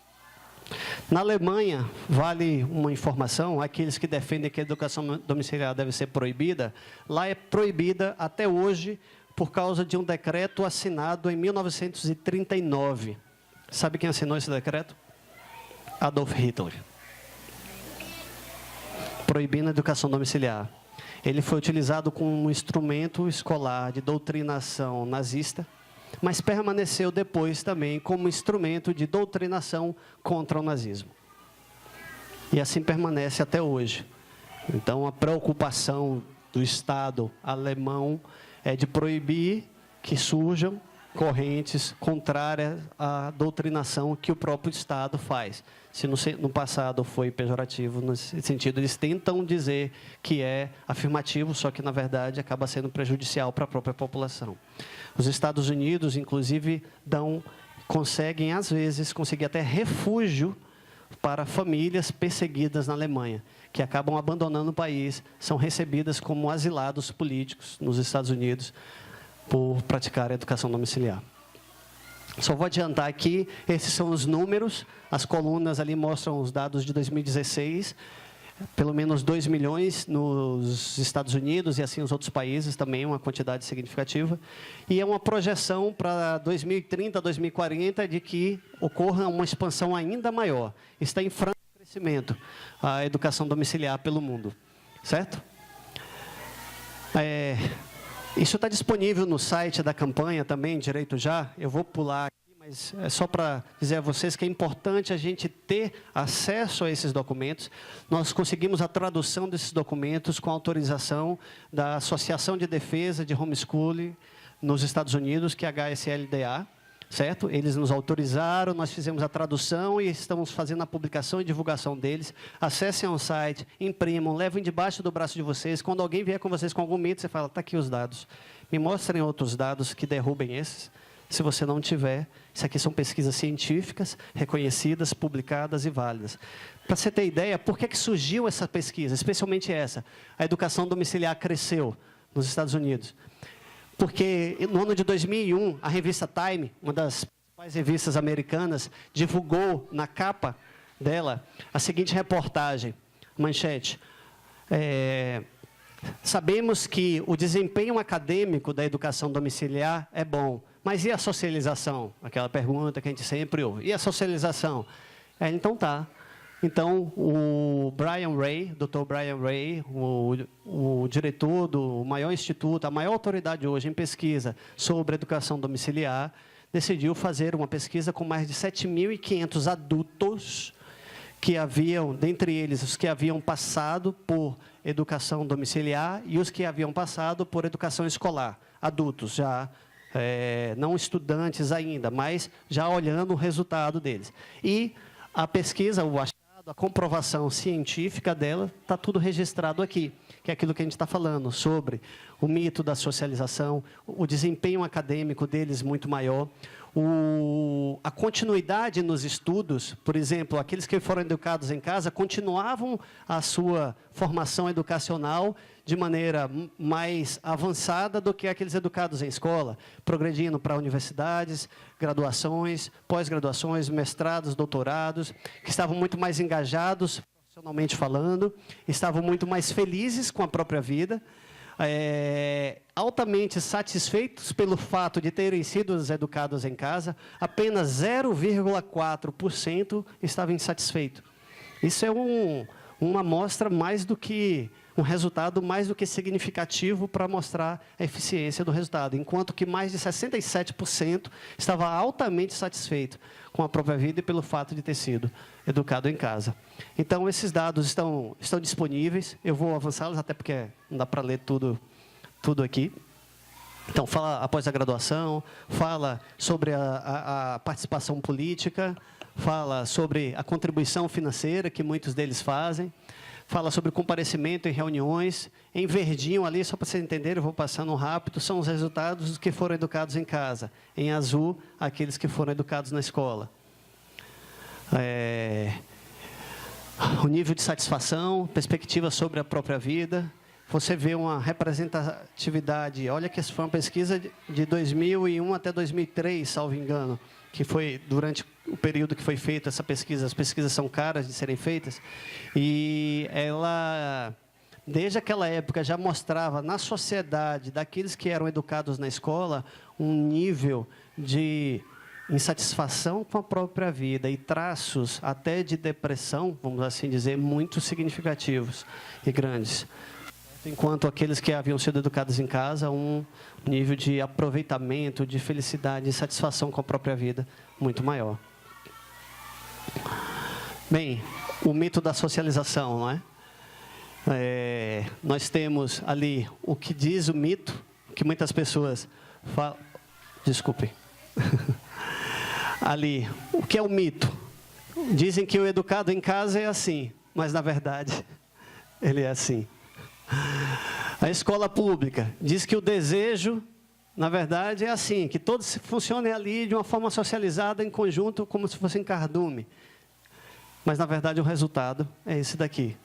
Na Alemanha, vale uma informação, aqueles que defendem que a educação domiciliar deve ser proibida, lá é proibida até hoje, por causa de um decreto assinado em 1939. Sabe quem assinou esse decreto? Adolf Hitler. Proibindo a educação domiciliar. Ele foi utilizado como um instrumento escolar de doutrinação nazista, mas permaneceu depois também como instrumento de doutrinação contra o nazismo. E assim permanece até hoje. Então, a preocupação do Estado alemão é de proibir que surjam correntes contrárias à doutrinação que o próprio Estado faz. Se no passado foi pejorativo, nesse sentido, eles tentam dizer que é afirmativo, só que, na verdade, acaba sendo prejudicial para a própria população. Os Estados Unidos, inclusive, conseguem, às vezes, conseguir até refúgio para famílias perseguidas na Alemanha, que acabam abandonando o país, são recebidas como asilados políticos nos Estados Unidos por praticar a educação domiciliar. Só vou adiantar aqui, esses são os números, as colunas ali mostram os dados de 2016, pelo menos 2 milhões nos Estados Unidos e assim os outros países também, uma quantidade significativa. E é uma projeção para 2030, 2040, de que ocorra uma expansão ainda maior. Está em franco crescimento a educação domiciliar pelo mundo, certo? Isso está disponível no site da campanha também, Direito Já. Eu vou pular aqui, mas é só para dizer a vocês que é importante a gente ter acesso a esses documentos. Nós conseguimos a tradução desses documentos com autorização da Associação de Defesa de Homeschooling nos Estados Unidos, que é a HSLDA, certo? Eles nos autorizaram, nós fizemos a tradução e estamos fazendo a publicação e divulgação deles. Acessem ao site, imprimam, levem debaixo do braço de vocês. Quando alguém vier com vocês com algum mito, você fala, está aqui os dados. Me mostrem outros dados que derrubem esses. Se você não tiver, isso aqui são pesquisas científicas, reconhecidas, publicadas e válidas. Para você ter ideia, por que surgiu essa pesquisa, especialmente essa? A educação domiciliar cresceu nos Estados Unidos. Porque no ano de 2001, a revista Time, uma das principais revistas americanas, divulgou na capa dela a seguinte reportagem, manchete. Sabemos que o desempenho acadêmico da educação domiciliar é bom, mas e a socialização? Aquela pergunta que a gente sempre ouve. E a socialização? Então tá. Então, o Brian Ray, Dr. Brian Ray, o diretor do maior instituto, a maior autoridade hoje em pesquisa sobre educação domiciliar, decidiu fazer uma pesquisa com mais de 7.500 adultos que haviam, dentre eles, os que haviam passado por educação domiciliar e os que haviam passado por educação escolar, adultos já, não estudantes ainda, mas já olhando o resultado deles. E a pesquisa, o achado, a comprovação científica dela, está tudo registrado aqui, que é aquilo que a gente está falando, sobre o mito da socialização, o desempenho acadêmico deles muito maior, a continuidade nos estudos, por exemplo, aqueles que foram educados em casa continuavam a sua formação educacional de maneira mais avançada do que aqueles educados em escola, progredindo para universidades, graduações, pós-graduações, mestrados, doutorados, que estavam muito mais engajados, profissionalmente falando, estavam muito mais felizes com a própria vida, altamente satisfeitos pelo fato de terem sido educados em casa, apenas 0,4% estavam insatisfeitos. Isso é uma amostra mais do que, um resultado mais do que significativo para mostrar a eficiência do resultado, enquanto que mais de 67% estava altamente satisfeito com a própria vida e pelo fato de ter sido educado em casa. Então, esses dados estão disponíveis, eu vou avançá-los, até porque não dá para ler tudo aqui. Então, fala após a graduação, fala sobre a participação política, fala sobre a contribuição financeira que muitos deles fazem, fala sobre comparecimento em reuniões. Em verdinho ali, só para vocês entenderem, eu vou passando rápido, são os resultados dos que foram educados em casa. Em azul, aqueles que foram educados na escola. O nível de satisfação, perspectiva sobre a própria vida. Você vê uma representatividade. Olha que essa foi uma pesquisa de 2001 até 2003, salvo engano, que foi durante o período que foi feita essa pesquisa. As pesquisas são caras de serem feitas. E ela, desde aquela época, já mostrava na sociedade, daqueles que eram educados na escola, um nível de insatisfação com a própria vida e traços até de depressão, vamos assim dizer, muito significativos e grandes. Enquanto aqueles que haviam sido educados em casa, um nível de aproveitamento, de felicidade e satisfação com a própria vida muito maior. Bem, o mito da socialização, não é? Nós temos ali o que diz o mito, que muitas pessoas falam... Desculpe. Ali, o que é o mito? Dizem que o educado em casa é assim, mas, na verdade, ele é assim. A escola pública diz que o desejo, na verdade, é assim, que todos funcionem ali de uma forma socializada, em conjunto, como se fosse em cardume. Mas, na verdade, o resultado é esse daqui,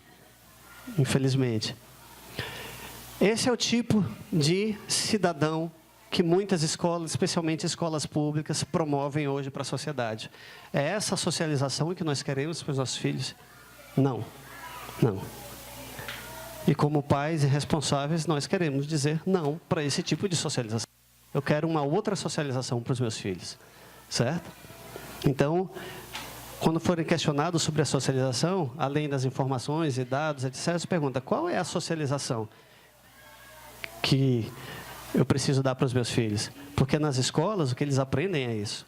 infelizmente. Esse é o tipo de cidadão que muitas escolas, especialmente escolas públicas, promovem hoje para a sociedade. É essa socialização que nós queremos para os nossos filhos? Não, não. E como pais e responsáveis, nós queremos dizer não para esse tipo de socialização. Eu quero uma outra socialização para os meus filhos, certo? Então, quando forem questionados sobre a socialização, além das informações e dados, etc., se pergunta, qual é a socialização que eu preciso dar para os meus filhos? Porque nas escolas, o que eles aprendem é isso.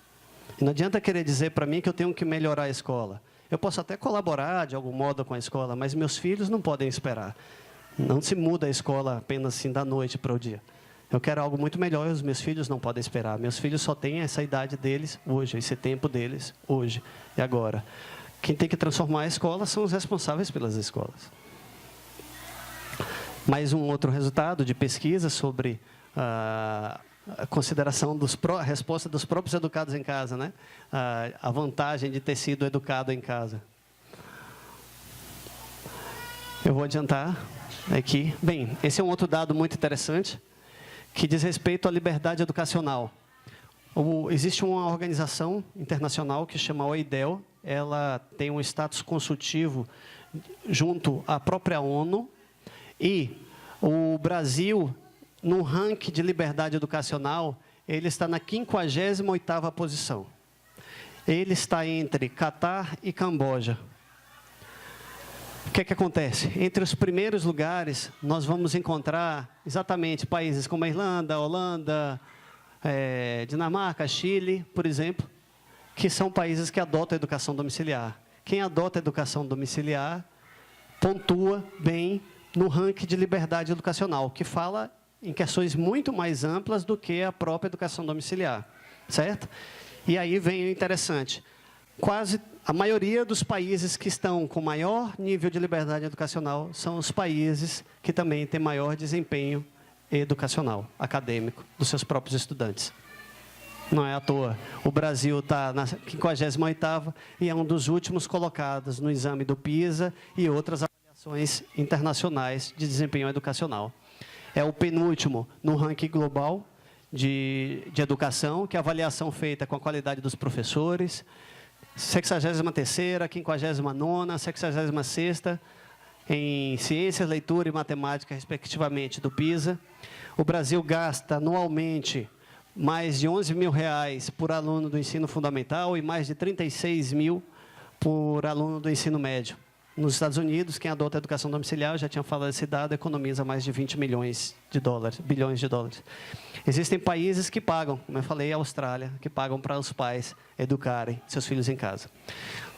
E não adianta querer dizer para mim que eu tenho que melhorar a escola. Eu posso até colaborar de algum modo com a escola, mas meus filhos não podem esperar. Não se muda a escola apenas assim da noite para o dia. Eu quero algo muito melhor e os meus filhos não podem esperar. Meus filhos só têm essa idade deles hoje, esse tempo deles hoje e agora. Quem tem que transformar a escola são os responsáveis pelas escolas. Mais um outro resultado de pesquisa sobre a consideração a resposta dos próprios educados em casa, né? A vantagem de ter sido educado em casa. Eu vou adiantar aqui. Bem, esse é um outro dado muito interessante, que diz respeito à liberdade educacional. Existe uma organização internacional que chama OIDEL, ela tem um status consultivo junto à própria ONU, e o Brasil, no ranking de liberdade educacional, ele está na 58ª posição. Ele está entre Catar e Camboja. O que é que acontece? Entre os primeiros lugares, nós vamos encontrar exatamente países como a Irlanda, a Holanda, Dinamarca, Chile, por exemplo, que são países que adotam a educação domiciliar. Quem adota a educação domiciliar pontua bem no ranking de liberdade educacional, que fala em questões muito mais amplas do que a própria educação domiciliar, certo? E aí vem o interessante. Quase a maioria dos países que estão com maior nível de liberdade educacional são os países que também têm maior desempenho educacional, acadêmico, dos seus próprios estudantes. Não é à toa. O Brasil está na 58ª e é um dos últimos colocados no exame do PISA e outras avaliações internacionais de desempenho educacional. É o penúltimo no ranking global de educação, que é a avaliação feita com a qualidade dos professores, 63ª, 59ª, 66ª em ciências, leitura e matemática, respectivamente, do PISA. O Brasil gasta anualmente mais de R$11 mil por aluno do ensino fundamental e mais de 36 mil por aluno do ensino médio. Nos Estados Unidos, quem adota a educação domiciliar, eu já tinha falado esse dado, economiza mais de 20 bilhões de dólares. Existem países que pagam, como eu falei, a Austrália, que pagam para os pais educarem seus filhos em casa.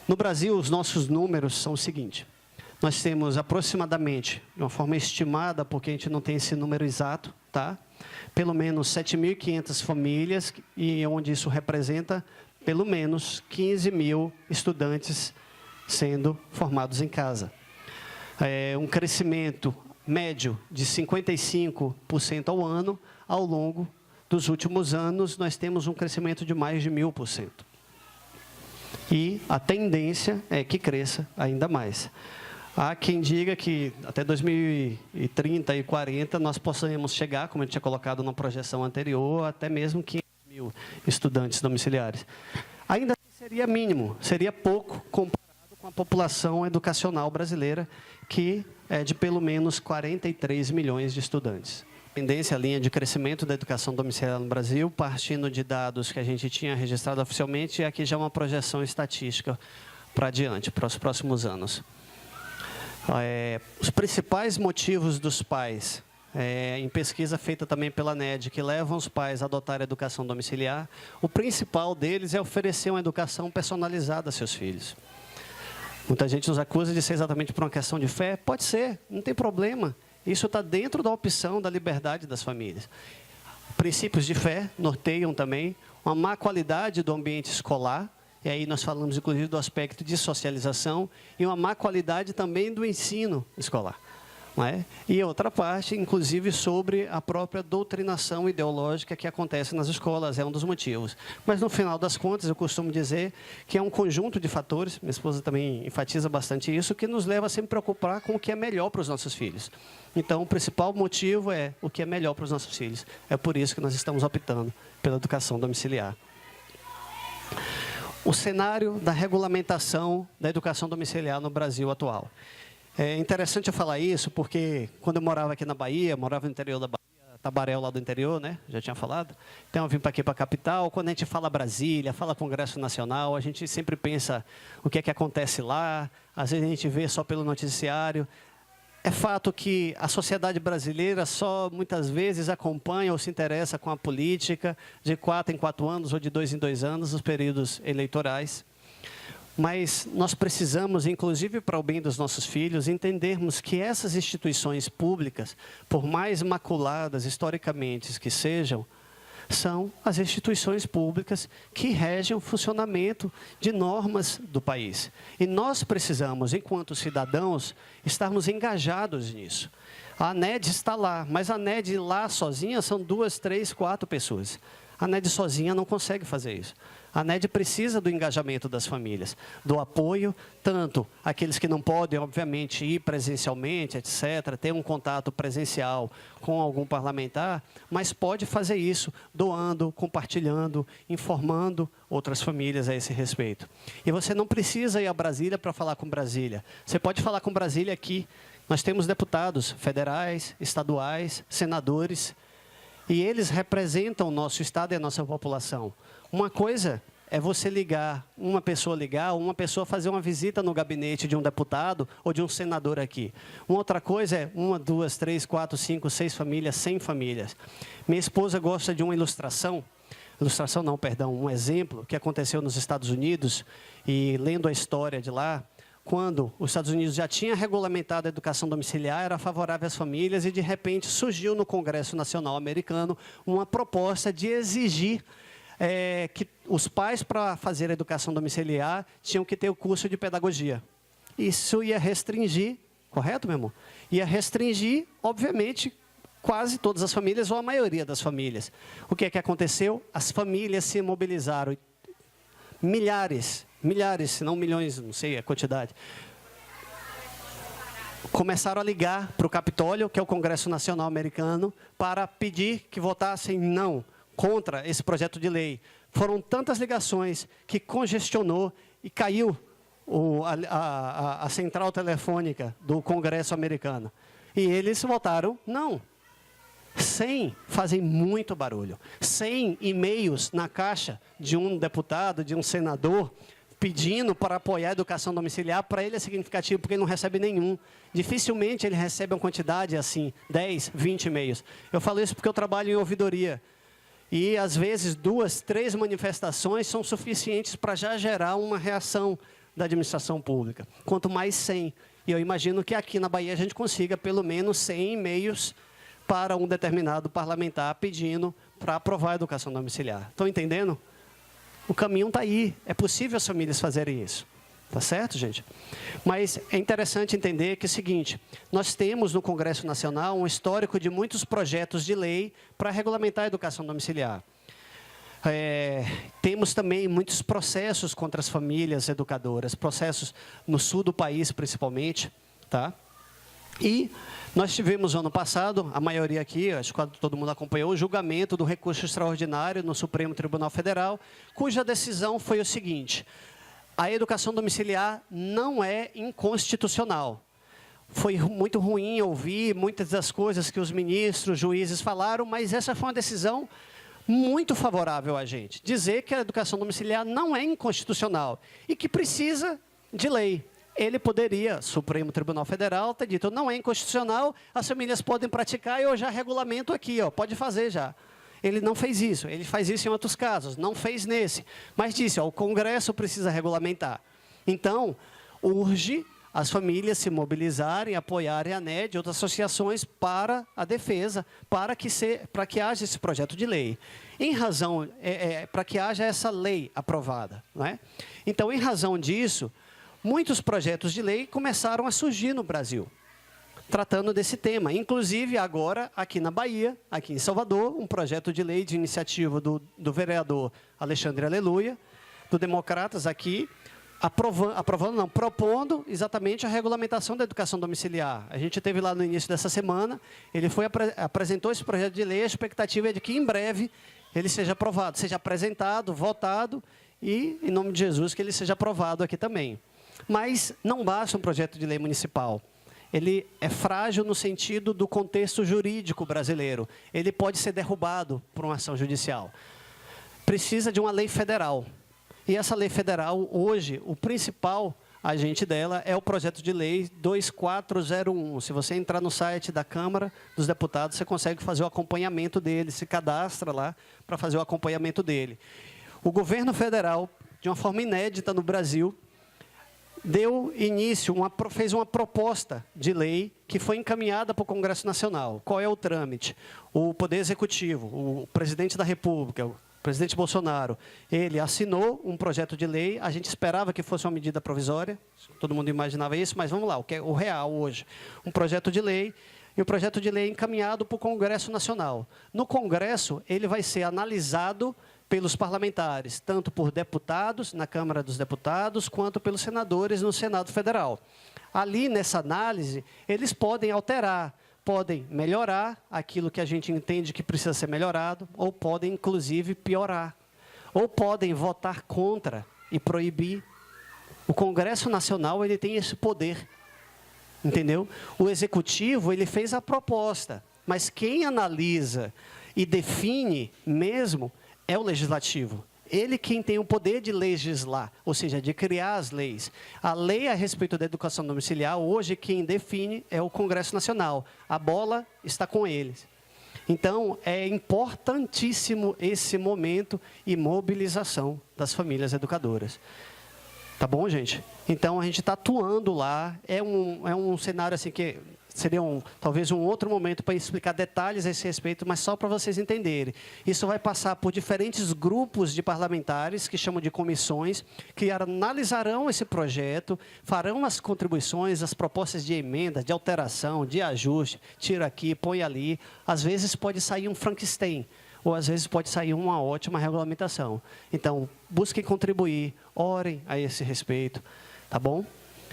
No Brasil, os nossos números são o seguinte: nós temos aproximadamente, de uma forma estimada, porque a gente não tem esse número exato, tá? Pelo menos 7.500 famílias, e onde isso representa pelo menos 15 mil estudantes sendo formados em casa. Um crescimento médio de 55% ao ano. Ao longo dos últimos anos, nós temos um crescimento de mais de 1000%. E a tendência é que cresça ainda mais. Há quem diga que até 2030 e 40 nós possamos chegar, como eu tinha colocado na projeção anterior, até mesmo 500 mil estudantes domiciliares. Ainda seria mínimo, seria pouco comparado com a população educacional brasileira, que é de pelo menos 43 milhões de estudantes. A tendência, a linha de crescimento da educação domiciliar no Brasil, partindo de dados que a gente tinha registrado oficialmente, é aqui já uma projeção estatística para adiante, para os próximos anos. Os principais motivos dos pais, em pesquisa feita também pela NED, que levam os pais a adotar a educação domiciliar, o principal deles é oferecer uma educação personalizada a seus filhos. Muita gente nos acusa de ser exatamente por uma questão de fé. Pode ser, não tem problema. Isso está dentro da opção da liberdade das famílias. Princípios de fé norteiam também uma má qualidade do ambiente escolar, e aí nós falamos inclusive do aspecto de socialização, e uma má qualidade também do ensino escolar. Não é? E outra parte, inclusive, sobre a própria doutrinação ideológica que acontece nas escolas, é um dos motivos. Mas, no final das contas, eu costumo dizer que é um conjunto de fatores, minha esposa também enfatiza bastante isso, que nos leva a sempre preocupar com o que é melhor para os nossos filhos. Então, o principal motivo é o que é melhor para os nossos filhos. É por isso que nós estamos optando pela educação domiciliar. O cenário da regulamentação da educação domiciliar no Brasil atual. É interessante eu falar isso, porque quando eu morava aqui na Bahia, morava no interior da Bahia, Tabaréu lá do interior, né? Já tinha falado. Então eu vim para aqui, para a capital. Quando a gente fala Brasília, fala Congresso Nacional, a gente sempre pensa o que é que acontece lá. Às vezes a gente vê só pelo noticiário. É fato que a sociedade brasileira só muitas vezes acompanha ou se interessa com a política de 4 em 4 anos ou de 2 em 2 anos, os períodos eleitorais. Mas nós precisamos, inclusive para o bem dos nossos filhos, entendermos que essas instituições públicas, por mais maculadas historicamente que sejam, são as instituições públicas que regem o funcionamento de normas do país. E nós precisamos, enquanto cidadãos, estarmos engajados nisso. A ANED está lá, mas a ANED lá sozinha são 2, 3, 4 pessoas. A ANED sozinha não consegue fazer isso. A ANED precisa do engajamento das famílias, do apoio, tanto aqueles que não podem, obviamente, ir presencialmente, etc., ter um contato presencial com algum parlamentar, mas pode fazer isso doando, compartilhando, informando outras famílias a esse respeito. E você não precisa ir a Brasília para falar com Brasília. Você pode falar com Brasília aqui. Nós temos deputados federais, estaduais, senadores, e eles representam o nosso estado e a nossa população. Uma coisa é você ligar, uma pessoa fazer uma visita no gabinete de um deputado ou de um senador aqui. Uma outra coisa é 1, 2, 3, 4, 5, 6 famílias, 100 famílias. Minha esposa gosta de uma ilustração não, perdão, um exemplo que aconteceu nos Estados Unidos, e lendo a história de lá, quando os Estados Unidos já tinha regulamentado a educação domiciliar, era favorável às famílias, e de repente surgiu no Congresso Nacional Americano uma proposta de exigir que os pais, para fazer a educação domiciliar, tinham que ter o curso de pedagogia. Isso ia restringir, correto, meu irmão? Ia restringir, obviamente, quase todas as famílias, ou a maioria das famílias. O que é que aconteceu? As famílias se mobilizaram, milhares, se não milhões, não sei a quantidade, começaram a ligar para o Capitólio, que é o Congresso Nacional Americano, para pedir que votassem não, contra esse projeto de lei. Foram tantas ligações que congestionou e caiu a central telefônica do Congresso americano. E eles votaram não. 100 fazem muito barulho. 100 e-mails na caixa de um deputado, de um senador, pedindo para apoiar a educação domiciliar, para ele é significativo, porque ele não recebe nenhum. Dificilmente ele recebe uma quantidade assim, 10, 20 e-mails. Eu falo isso porque eu trabalho em ouvidoria. E, às vezes, 2, 3 manifestações são suficientes para já gerar uma reação da administração pública. Quanto mais 100. E eu imagino que aqui na Bahia a gente consiga pelo menos 100 e-mails para um determinado parlamentar pedindo para aprovar a educação domiciliar. Estão entendendo? O caminho está aí. É possível as famílias fazerem isso. Tá certo, gente? Mas é interessante entender que é o seguinte, nós temos no Congresso Nacional um histórico de muitos projetos de lei para regulamentar a educação domiciliar. Temos também muitos processos contra as famílias educadoras, processos no sul do país, principalmente, tá? E nós tivemos, ano passado, a maioria aqui, acho que todo mundo acompanhou, o julgamento do recurso extraordinário no Supremo Tribunal Federal, cuja decisão foi o seguinte: a educação domiciliar não é inconstitucional. Foi muito ruim ouvir muitas das coisas que os ministros, juízes falaram, mas essa foi uma decisão muito favorável a gente. Dizer que a educação domiciliar não é inconstitucional e que precisa de lei. Ele poderia, Supremo Tribunal Federal, ter dito, não é inconstitucional, as famílias podem praticar e eu já regulamento aqui, ó, pode fazer já. Ele não fez isso, ele faz isso em outros casos, não fez nesse. Mas disse, ó, o Congresso precisa regulamentar. Então, urge as famílias se mobilizarem, apoiarem a ANED e outras associações para a defesa, para que haja esse projeto de lei. Em razão, para que haja essa lei aprovada. Não é? Então, em razão disso, muitos projetos de lei começaram a surgir no Brasil, tratando desse tema. Inclusive, agora, aqui na Bahia, aqui em Salvador, um projeto de lei de iniciativa do vereador Alexandre Aleluia, do Democratas aqui, propondo exatamente a regulamentação da educação domiciliar. A gente teve lá no início dessa semana, ele apresentou esse projeto de lei, a expectativa é de que em breve ele seja aprovado, seja apresentado, votado e, em nome de Jesus, que ele seja aprovado aqui também. Mas não basta um projeto de lei municipal. Ele é frágil no sentido do contexto jurídico brasileiro. Ele pode ser derrubado por uma ação judicial. Precisa de uma lei federal. E essa lei federal, hoje, o principal agente dela é o projeto de lei 2401. Se você entrar no site da Câmara dos Deputados, você consegue fazer o acompanhamento dele, se cadastra lá para fazer o acompanhamento dele. O governo federal, de uma forma inédita no Brasil, deu início, fez uma proposta de lei que foi encaminhada para o Congresso Nacional. Qual é o trâmite? O Poder Executivo, o Presidente da República, o presidente Bolsonaro, ele assinou um projeto de lei, a gente esperava que fosse uma medida provisória, todo mundo imaginava isso, mas vamos lá, o que é o real hoje? Um projeto de lei, e o projeto de lei é encaminhado para o Congresso Nacional. No Congresso, ele vai ser analisado pelos parlamentares, tanto por deputados, na Câmara dos Deputados, quanto pelos senadores no Senado Federal. Ali, nessa análise, eles podem alterar, podem melhorar aquilo que a gente entende que precisa ser melhorado, ou podem, inclusive, piorar. Ou podem votar contra e proibir. O Congresso Nacional ele tem esse poder, entendeu? O Executivo ele fez a proposta, mas quem analisa e define mesmo é o Legislativo. ele quem tem o poder de legislar, ou seja, de criar as leis. A lei a respeito da educação domiciliar, hoje quem define é o Congresso Nacional. A bola está com eles. Então, é importantíssimo esse momento e mobilização das famílias educadoras. Tá bom, gente? Então, a gente está atuando lá. É um cenário assim que seria talvez um outro momento para explicar detalhes a esse respeito, mas só para vocês entenderem. Isso vai passar por diferentes grupos de parlamentares, que chamam de comissões, que analisarão esse projeto, farão as contribuições, as propostas de emenda, de alteração, de ajuste, tira aqui, põe ali. Às vezes pode sair um Frankenstein, ou às vezes pode sair uma ótima regulamentação. Então, busquem contribuir, orem a esse respeito, tá bom?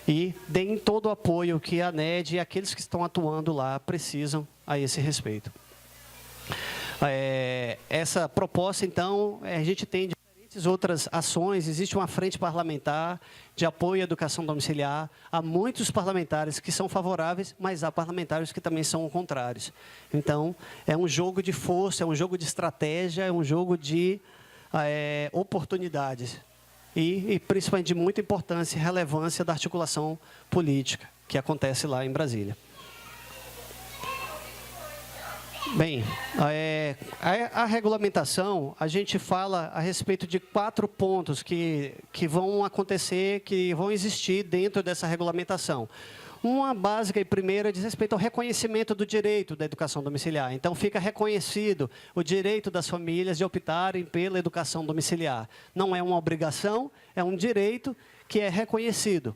E deem todo o apoio que a NED e aqueles que estão atuando lá precisam a esse respeito. Essa proposta, então, a gente tem diferentes outras ações. Existe uma frente parlamentar de apoio à educação domiciliar. Há muitos parlamentares que são favoráveis, mas há parlamentares que também são contrários. Então, é um jogo de força, é um jogo de estratégia, é um jogo de oportunidades. E principalmente de muita importância e relevância da articulação política que acontece lá em Brasília. Bem, a regulamentação, a gente fala a respeito de 4 pontos que vão acontecer, que vão existir dentro dessa regulamentação. Uma básica e primeira diz respeito ao reconhecimento do direito da educação domiciliar. Então, fica reconhecido o direito das famílias de optarem pela educação domiciliar. Não é uma obrigação, é um direito que é reconhecido,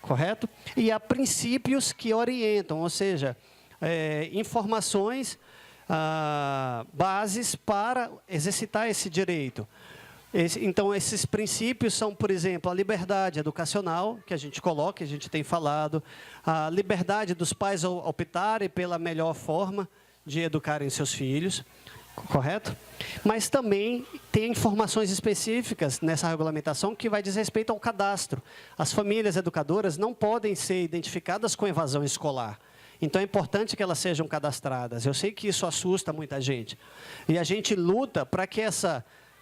correto? E há princípios que orientam, ou seja, informações, bases para exercitar esse direito. Então, esses princípios são, por exemplo, a liberdade educacional, que a gente coloca, que a gente tem falado, a liberdade dos pais optarem pela melhor forma de educarem seus filhos, correto? Mas também tem informações específicas nessa regulamentação que vai dizer respeito ao cadastro. As famílias educadoras não podem ser identificadas com evasão escolar. Então, é importante que elas sejam cadastradas. Eu sei que isso assusta muita gente. E a gente luta para que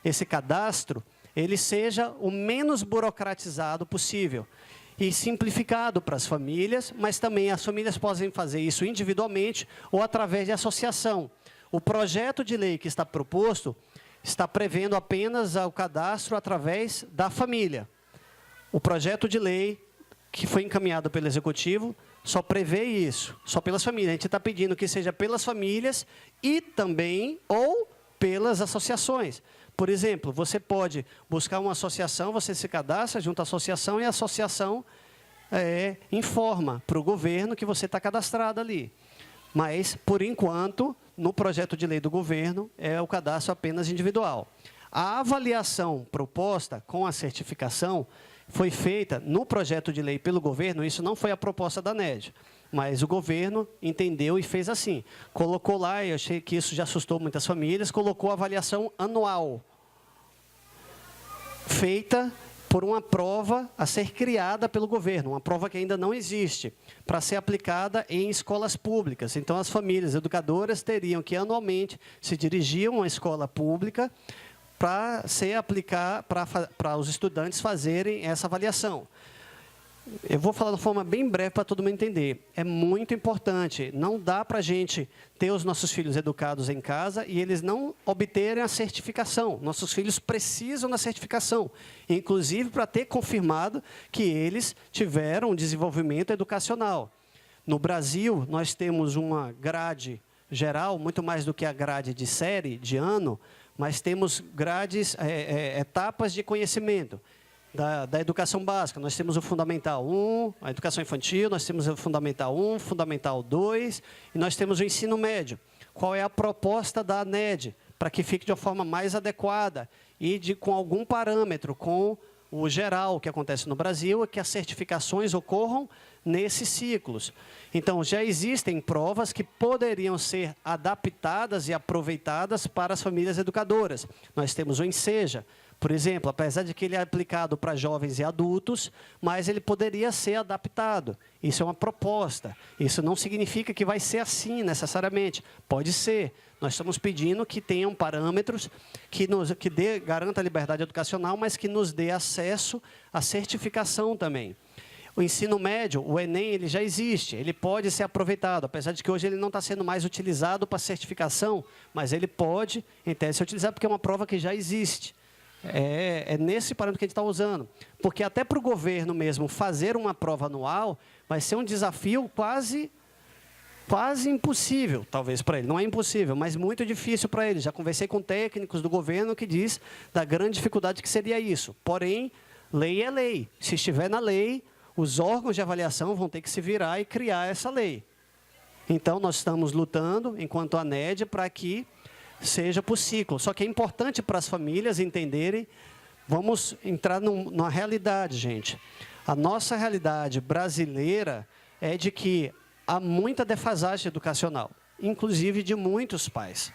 esse cadastro ele seja o menos burocratizado possível e simplificado para as famílias, mas também as famílias podem fazer isso individualmente ou através de associação. O projeto de lei que está proposto está prevendo apenas o cadastro através da família. O projeto de lei que foi encaminhado pelo Executivo só prevê isso, só pelas famílias. A gente está pedindo que seja pelas famílias e também ou pelas associações. Por exemplo, você pode buscar uma associação, você se cadastra junto à associação e a associação informa para o governo que você está cadastrado ali. Mas, por enquanto, no projeto de lei do governo, é o cadastro apenas individual. A avaliação proposta com a certificação foi feita no projeto de lei pelo governo, isso não foi a proposta da NED, mas o governo entendeu e fez assim. Colocou lá, eu achei que isso já assustou muitas famílias, colocou a avaliação anual, feita por uma prova a ser criada pelo governo, uma prova que ainda não existe, para ser aplicada em escolas públicas. Então, as famílias educadoras teriam que, anualmente, se dirigir a uma escola pública para os estudantes fazerem essa avaliação. Eu vou falar de forma bem breve para todo mundo entender. É muito importante. Não dá para a gente ter os nossos filhos educados em casa e eles não obterem a certificação. Nossos filhos precisam da certificação, inclusive para ter confirmado que eles tiveram um desenvolvimento educacional. No Brasil, nós temos uma grade geral, muito mais do que a grade de série, de ano, mas temos grades, etapas de conhecimento. Da educação básica, nós temos o Fundamental 1, a educação infantil, nós temos o Fundamental 1, Fundamental 2, e nós temos o ensino médio. Qual é a proposta da NED? Para que fique de uma forma mais adequada e com algum parâmetro, com o geral que acontece no Brasil, é que as certificações ocorram nesses ciclos. Então, já existem provas que poderiam ser adaptadas e aproveitadas para as famílias educadoras. Nós temos o Enseja, Por exemplo, apesar de que ele é aplicado para jovens e adultos, mas ele poderia ser adaptado. Isso é uma proposta. Isso não significa que vai ser assim necessariamente. Pode ser. Nós estamos pedindo que tenham parâmetros que garanta a liberdade educacional, mas que nos dê acesso à certificação também. O ensino médio, o Enem, ele já existe, ele pode ser aproveitado, apesar de que hoje ele não está sendo mais utilizado para certificação, mas ele pode, em tese, ser utilizado porque é uma prova que já existe. É nesse parâmetro que a gente está usando. Porque até para o governo mesmo fazer uma prova anual, vai ser um desafio quase impossível, talvez, para ele. Não é impossível, mas muito difícil para ele. Já conversei com técnicos do governo que diz da grande dificuldade que seria isso. Porém, lei é lei. Se estiver na lei, os órgãos de avaliação vão ter que se virar e criar essa lei. Então, nós estamos lutando, enquanto ANED, para que seja por ciclo. Só que é importante para as famílias entenderem, vamos entrar numa realidade, gente. A nossa realidade brasileira é de que há muita defasagem educacional, inclusive de muitos pais.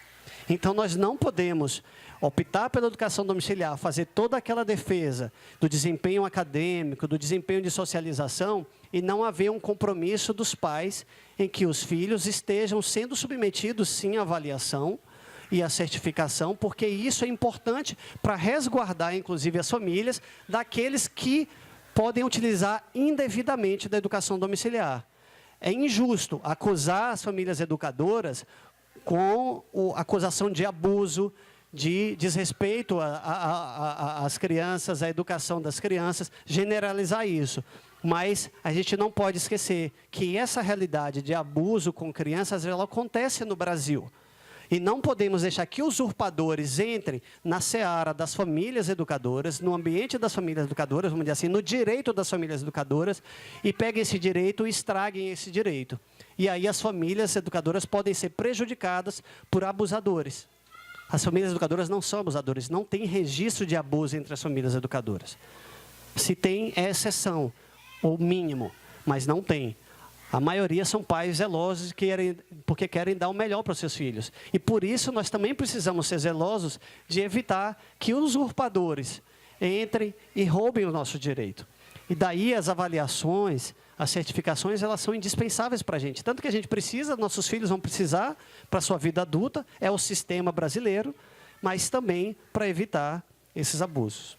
Então, nós não podemos optar pela educação domiciliar, fazer toda aquela defesa do desempenho acadêmico, do desempenho de socialização, e não haver um compromisso dos pais em que os filhos estejam sendo submetidos, sim, à avaliação e à certificação, porque isso é importante para resguardar, inclusive, as famílias daqueles que podem utilizar indevidamente da educação domiciliar. É injusto acusar as famílias educadoras com a acusação de abuso, de desrespeito às crianças, à educação das crianças, generalizar isso. Mas a gente não pode esquecer que essa realidade de abuso com crianças, ela acontece no Brasil. E não podemos deixar que usurpadores entrem na seara das famílias educadoras, no ambiente das famílias educadoras, vamos dizer assim, no direito das famílias educadoras, e peguem esse direito e estraguem esse direito. E aí as famílias educadoras podem ser prejudicadas por abusadores. As famílias educadoras não são abusadores, não tem registro de abuso entre as famílias educadoras. Se tem, é exceção, ou mínimo, mas não tem. A maioria são pais zelosos porque querem dar o melhor para os seus filhos. E por isso nós também precisamos ser zelosos de evitar que os usurpadores entrem e roubem o nosso direito. E daí as avaliações, as certificações, elas são indispensáveis para a gente. Tanto que a gente precisa, nossos filhos vão precisar para a sua vida adulta, é o sistema brasileiro, mas também para evitar esses abusos.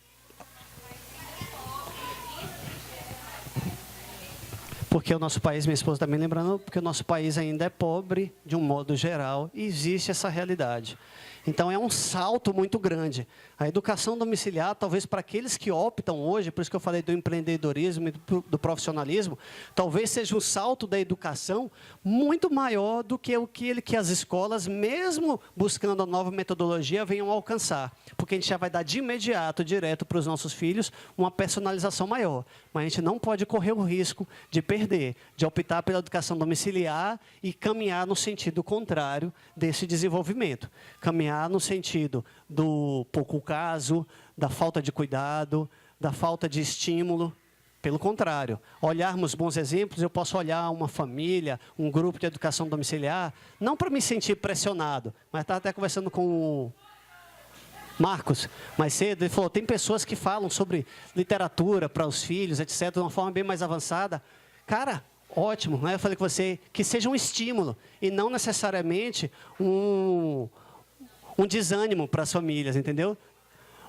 Porque o nosso país, minha esposa está me lembrando, porque o nosso país ainda é pobre, de um modo geral, e existe essa realidade. Então, é um salto muito grande. A educação domiciliar, talvez para aqueles que optam hoje, por isso que eu falei do empreendedorismo e do profissionalismo, talvez seja um salto da educação muito maior do que o que as escolas, mesmo buscando a nova metodologia, venham alcançar. Porque a gente já vai dar de imediato, direto para os nossos filhos, uma personalização maior. Mas a gente não pode correr o risco de perder, de optar pela educação domiciliar e caminhar no sentido contrário desse desenvolvimento. Caminhar no sentido do pouco caso, da falta de cuidado, da falta de estímulo. Pelo contrário, olharmos bons exemplos, eu posso olhar uma família, um grupo de educação domiciliar, não para me sentir pressionado, mas estava até conversando com o Marcos mais cedo, ele falou, tem pessoas que falam sobre literatura para os filhos, etc., de uma forma bem mais avançada. Cara, ótimo, né? Eu falei com você, que seja um estímulo e não necessariamente um desânimo para as famílias, entendeu?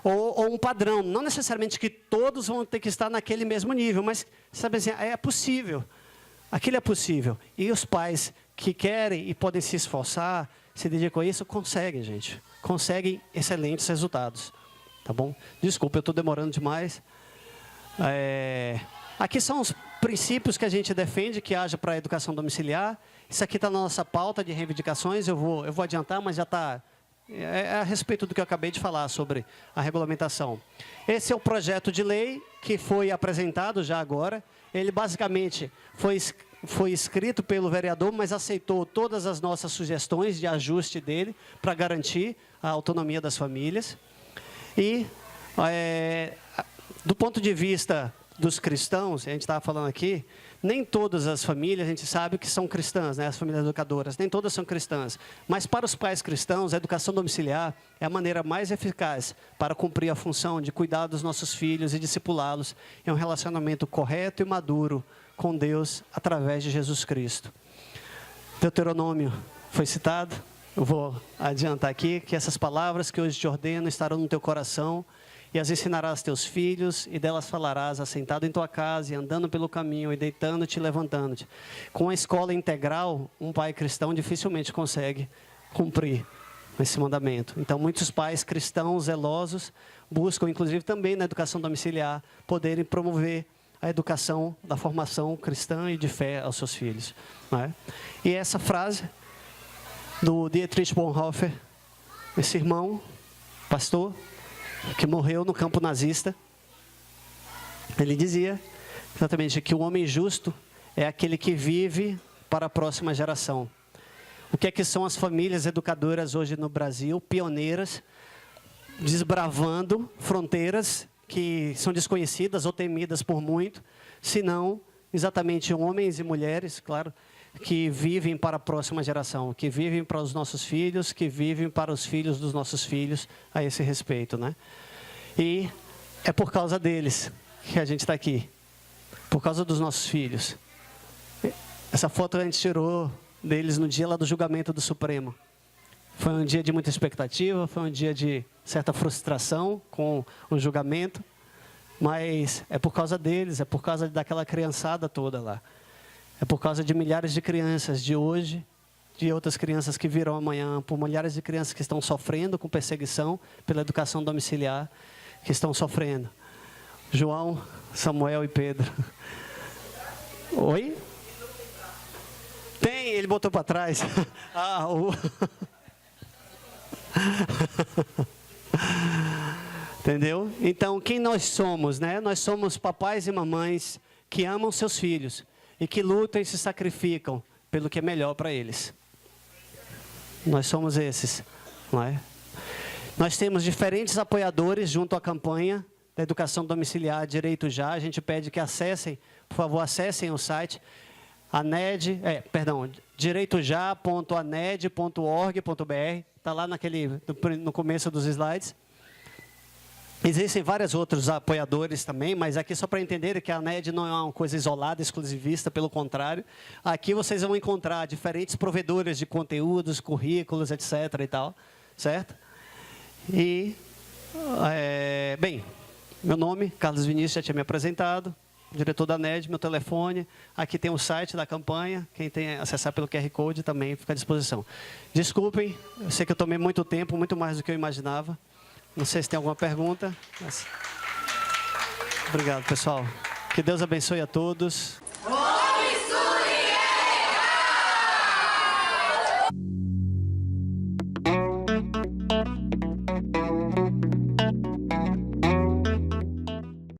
Ou um padrão, não necessariamente que todos vão ter que estar naquele mesmo nível, mas, sabe assim, é possível, aquilo é possível. E os pais que querem e podem se esforçar, se dedicam a isso, conseguem, gente. Conseguem excelentes resultados, tá bom? Desculpa, eu estou demorando demais. Aqui são os princípios que a gente defende que haja para a educação domiciliar. Isso aqui está na nossa pauta de reivindicações, eu vou adiantar, mas já está... a respeito do que eu acabei de falar sobre a regulamentação. Esse é o projeto de lei que foi apresentado já agora. Ele basicamente foi escrito pelo vereador, mas aceitou todas as nossas sugestões de ajuste dele para garantir a autonomia das famílias. E, do ponto de vista dos cristãos, a gente estava falando aqui, nem todas as famílias, a gente sabe que são cristãs, né? As famílias educadoras, nem todas são cristãs. Mas para os pais cristãos, a educação domiciliar é a maneira mais eficaz para cumprir a função de cuidar dos nossos filhos e discipulá-los em um relacionamento correto e maduro com Deus através de Jesus Cristo. Deuteronômio foi citado. Eu vou adiantar aqui que essas palavras que hoje te ordeno estarão no teu coração e as ensinarás aos teus filhos, e delas falarás assentado em tua casa, e andando pelo caminho, e deitando-te e levantando-te. Com a escola integral, um pai cristão dificilmente consegue cumprir esse mandamento. Então, muitos pais cristãos zelosos buscam, inclusive também na educação domiciliar, poderem promover a educação da formação cristã e de fé aos seus filhos. Não é? E essa frase do Dietrich Bonhoeffer, esse irmão, pastor, que morreu no campo nazista, ele dizia exatamente que o homem justo é aquele que vive para a próxima geração. O que é que são as famílias educadoras hoje no Brasil, pioneiras, desbravando fronteiras que são desconhecidas ou temidas por muito, senão exatamente homens e mulheres, claro, que vivem para a próxima geração, que vivem para os nossos filhos, que vivem para os filhos dos nossos filhos a esse respeito, né? E é por causa deles que a gente está aqui, por causa dos nossos filhos. Essa foto a gente tirou deles no dia lá do julgamento do Supremo. Foi um dia de muita expectativa, foi um dia de certa frustração com o julgamento, mas é por causa deles, é por causa daquela criançada toda lá. É por causa de milhares de crianças de hoje, de outras crianças que virão amanhã, por milhares de crianças que estão sofrendo com perseguição pela educação domiciliar, que estão sofrendo. João, Samuel e Pedro. Oi? Tem, ele botou para trás. Entendeu? Então, quem nós somos, né? Nós somos papais e mamães que amam seus filhos e que lutam e se sacrificam pelo que é melhor para eles. Nós somos esses, não é? Nós temos diferentes apoiadores junto à campanha da educação domiciliar Direito Já. A gente pede que acessem, por favor, acessem o site direitojá.aned.org.br. Está lá no começo dos slides. Existem vários outros apoiadores também, mas aqui só para entenderem que a ANED não é uma coisa isolada, exclusivista, pelo contrário. Aqui vocês vão encontrar diferentes provedores de conteúdos, currículos, etc. e tal, certo? E, bem, meu nome, Carlos Vinícius, já tinha me apresentado, diretor da ANED, meu telefone. Aqui tem o site da campanha, quem tem acessar pelo QR Code também fica à disposição. Desculpem, eu sei que eu tomei muito tempo, muito mais do que eu imaginava. Não sei se tem alguma pergunta. Mas... Obrigado, pessoal. Que Deus abençoe a todos.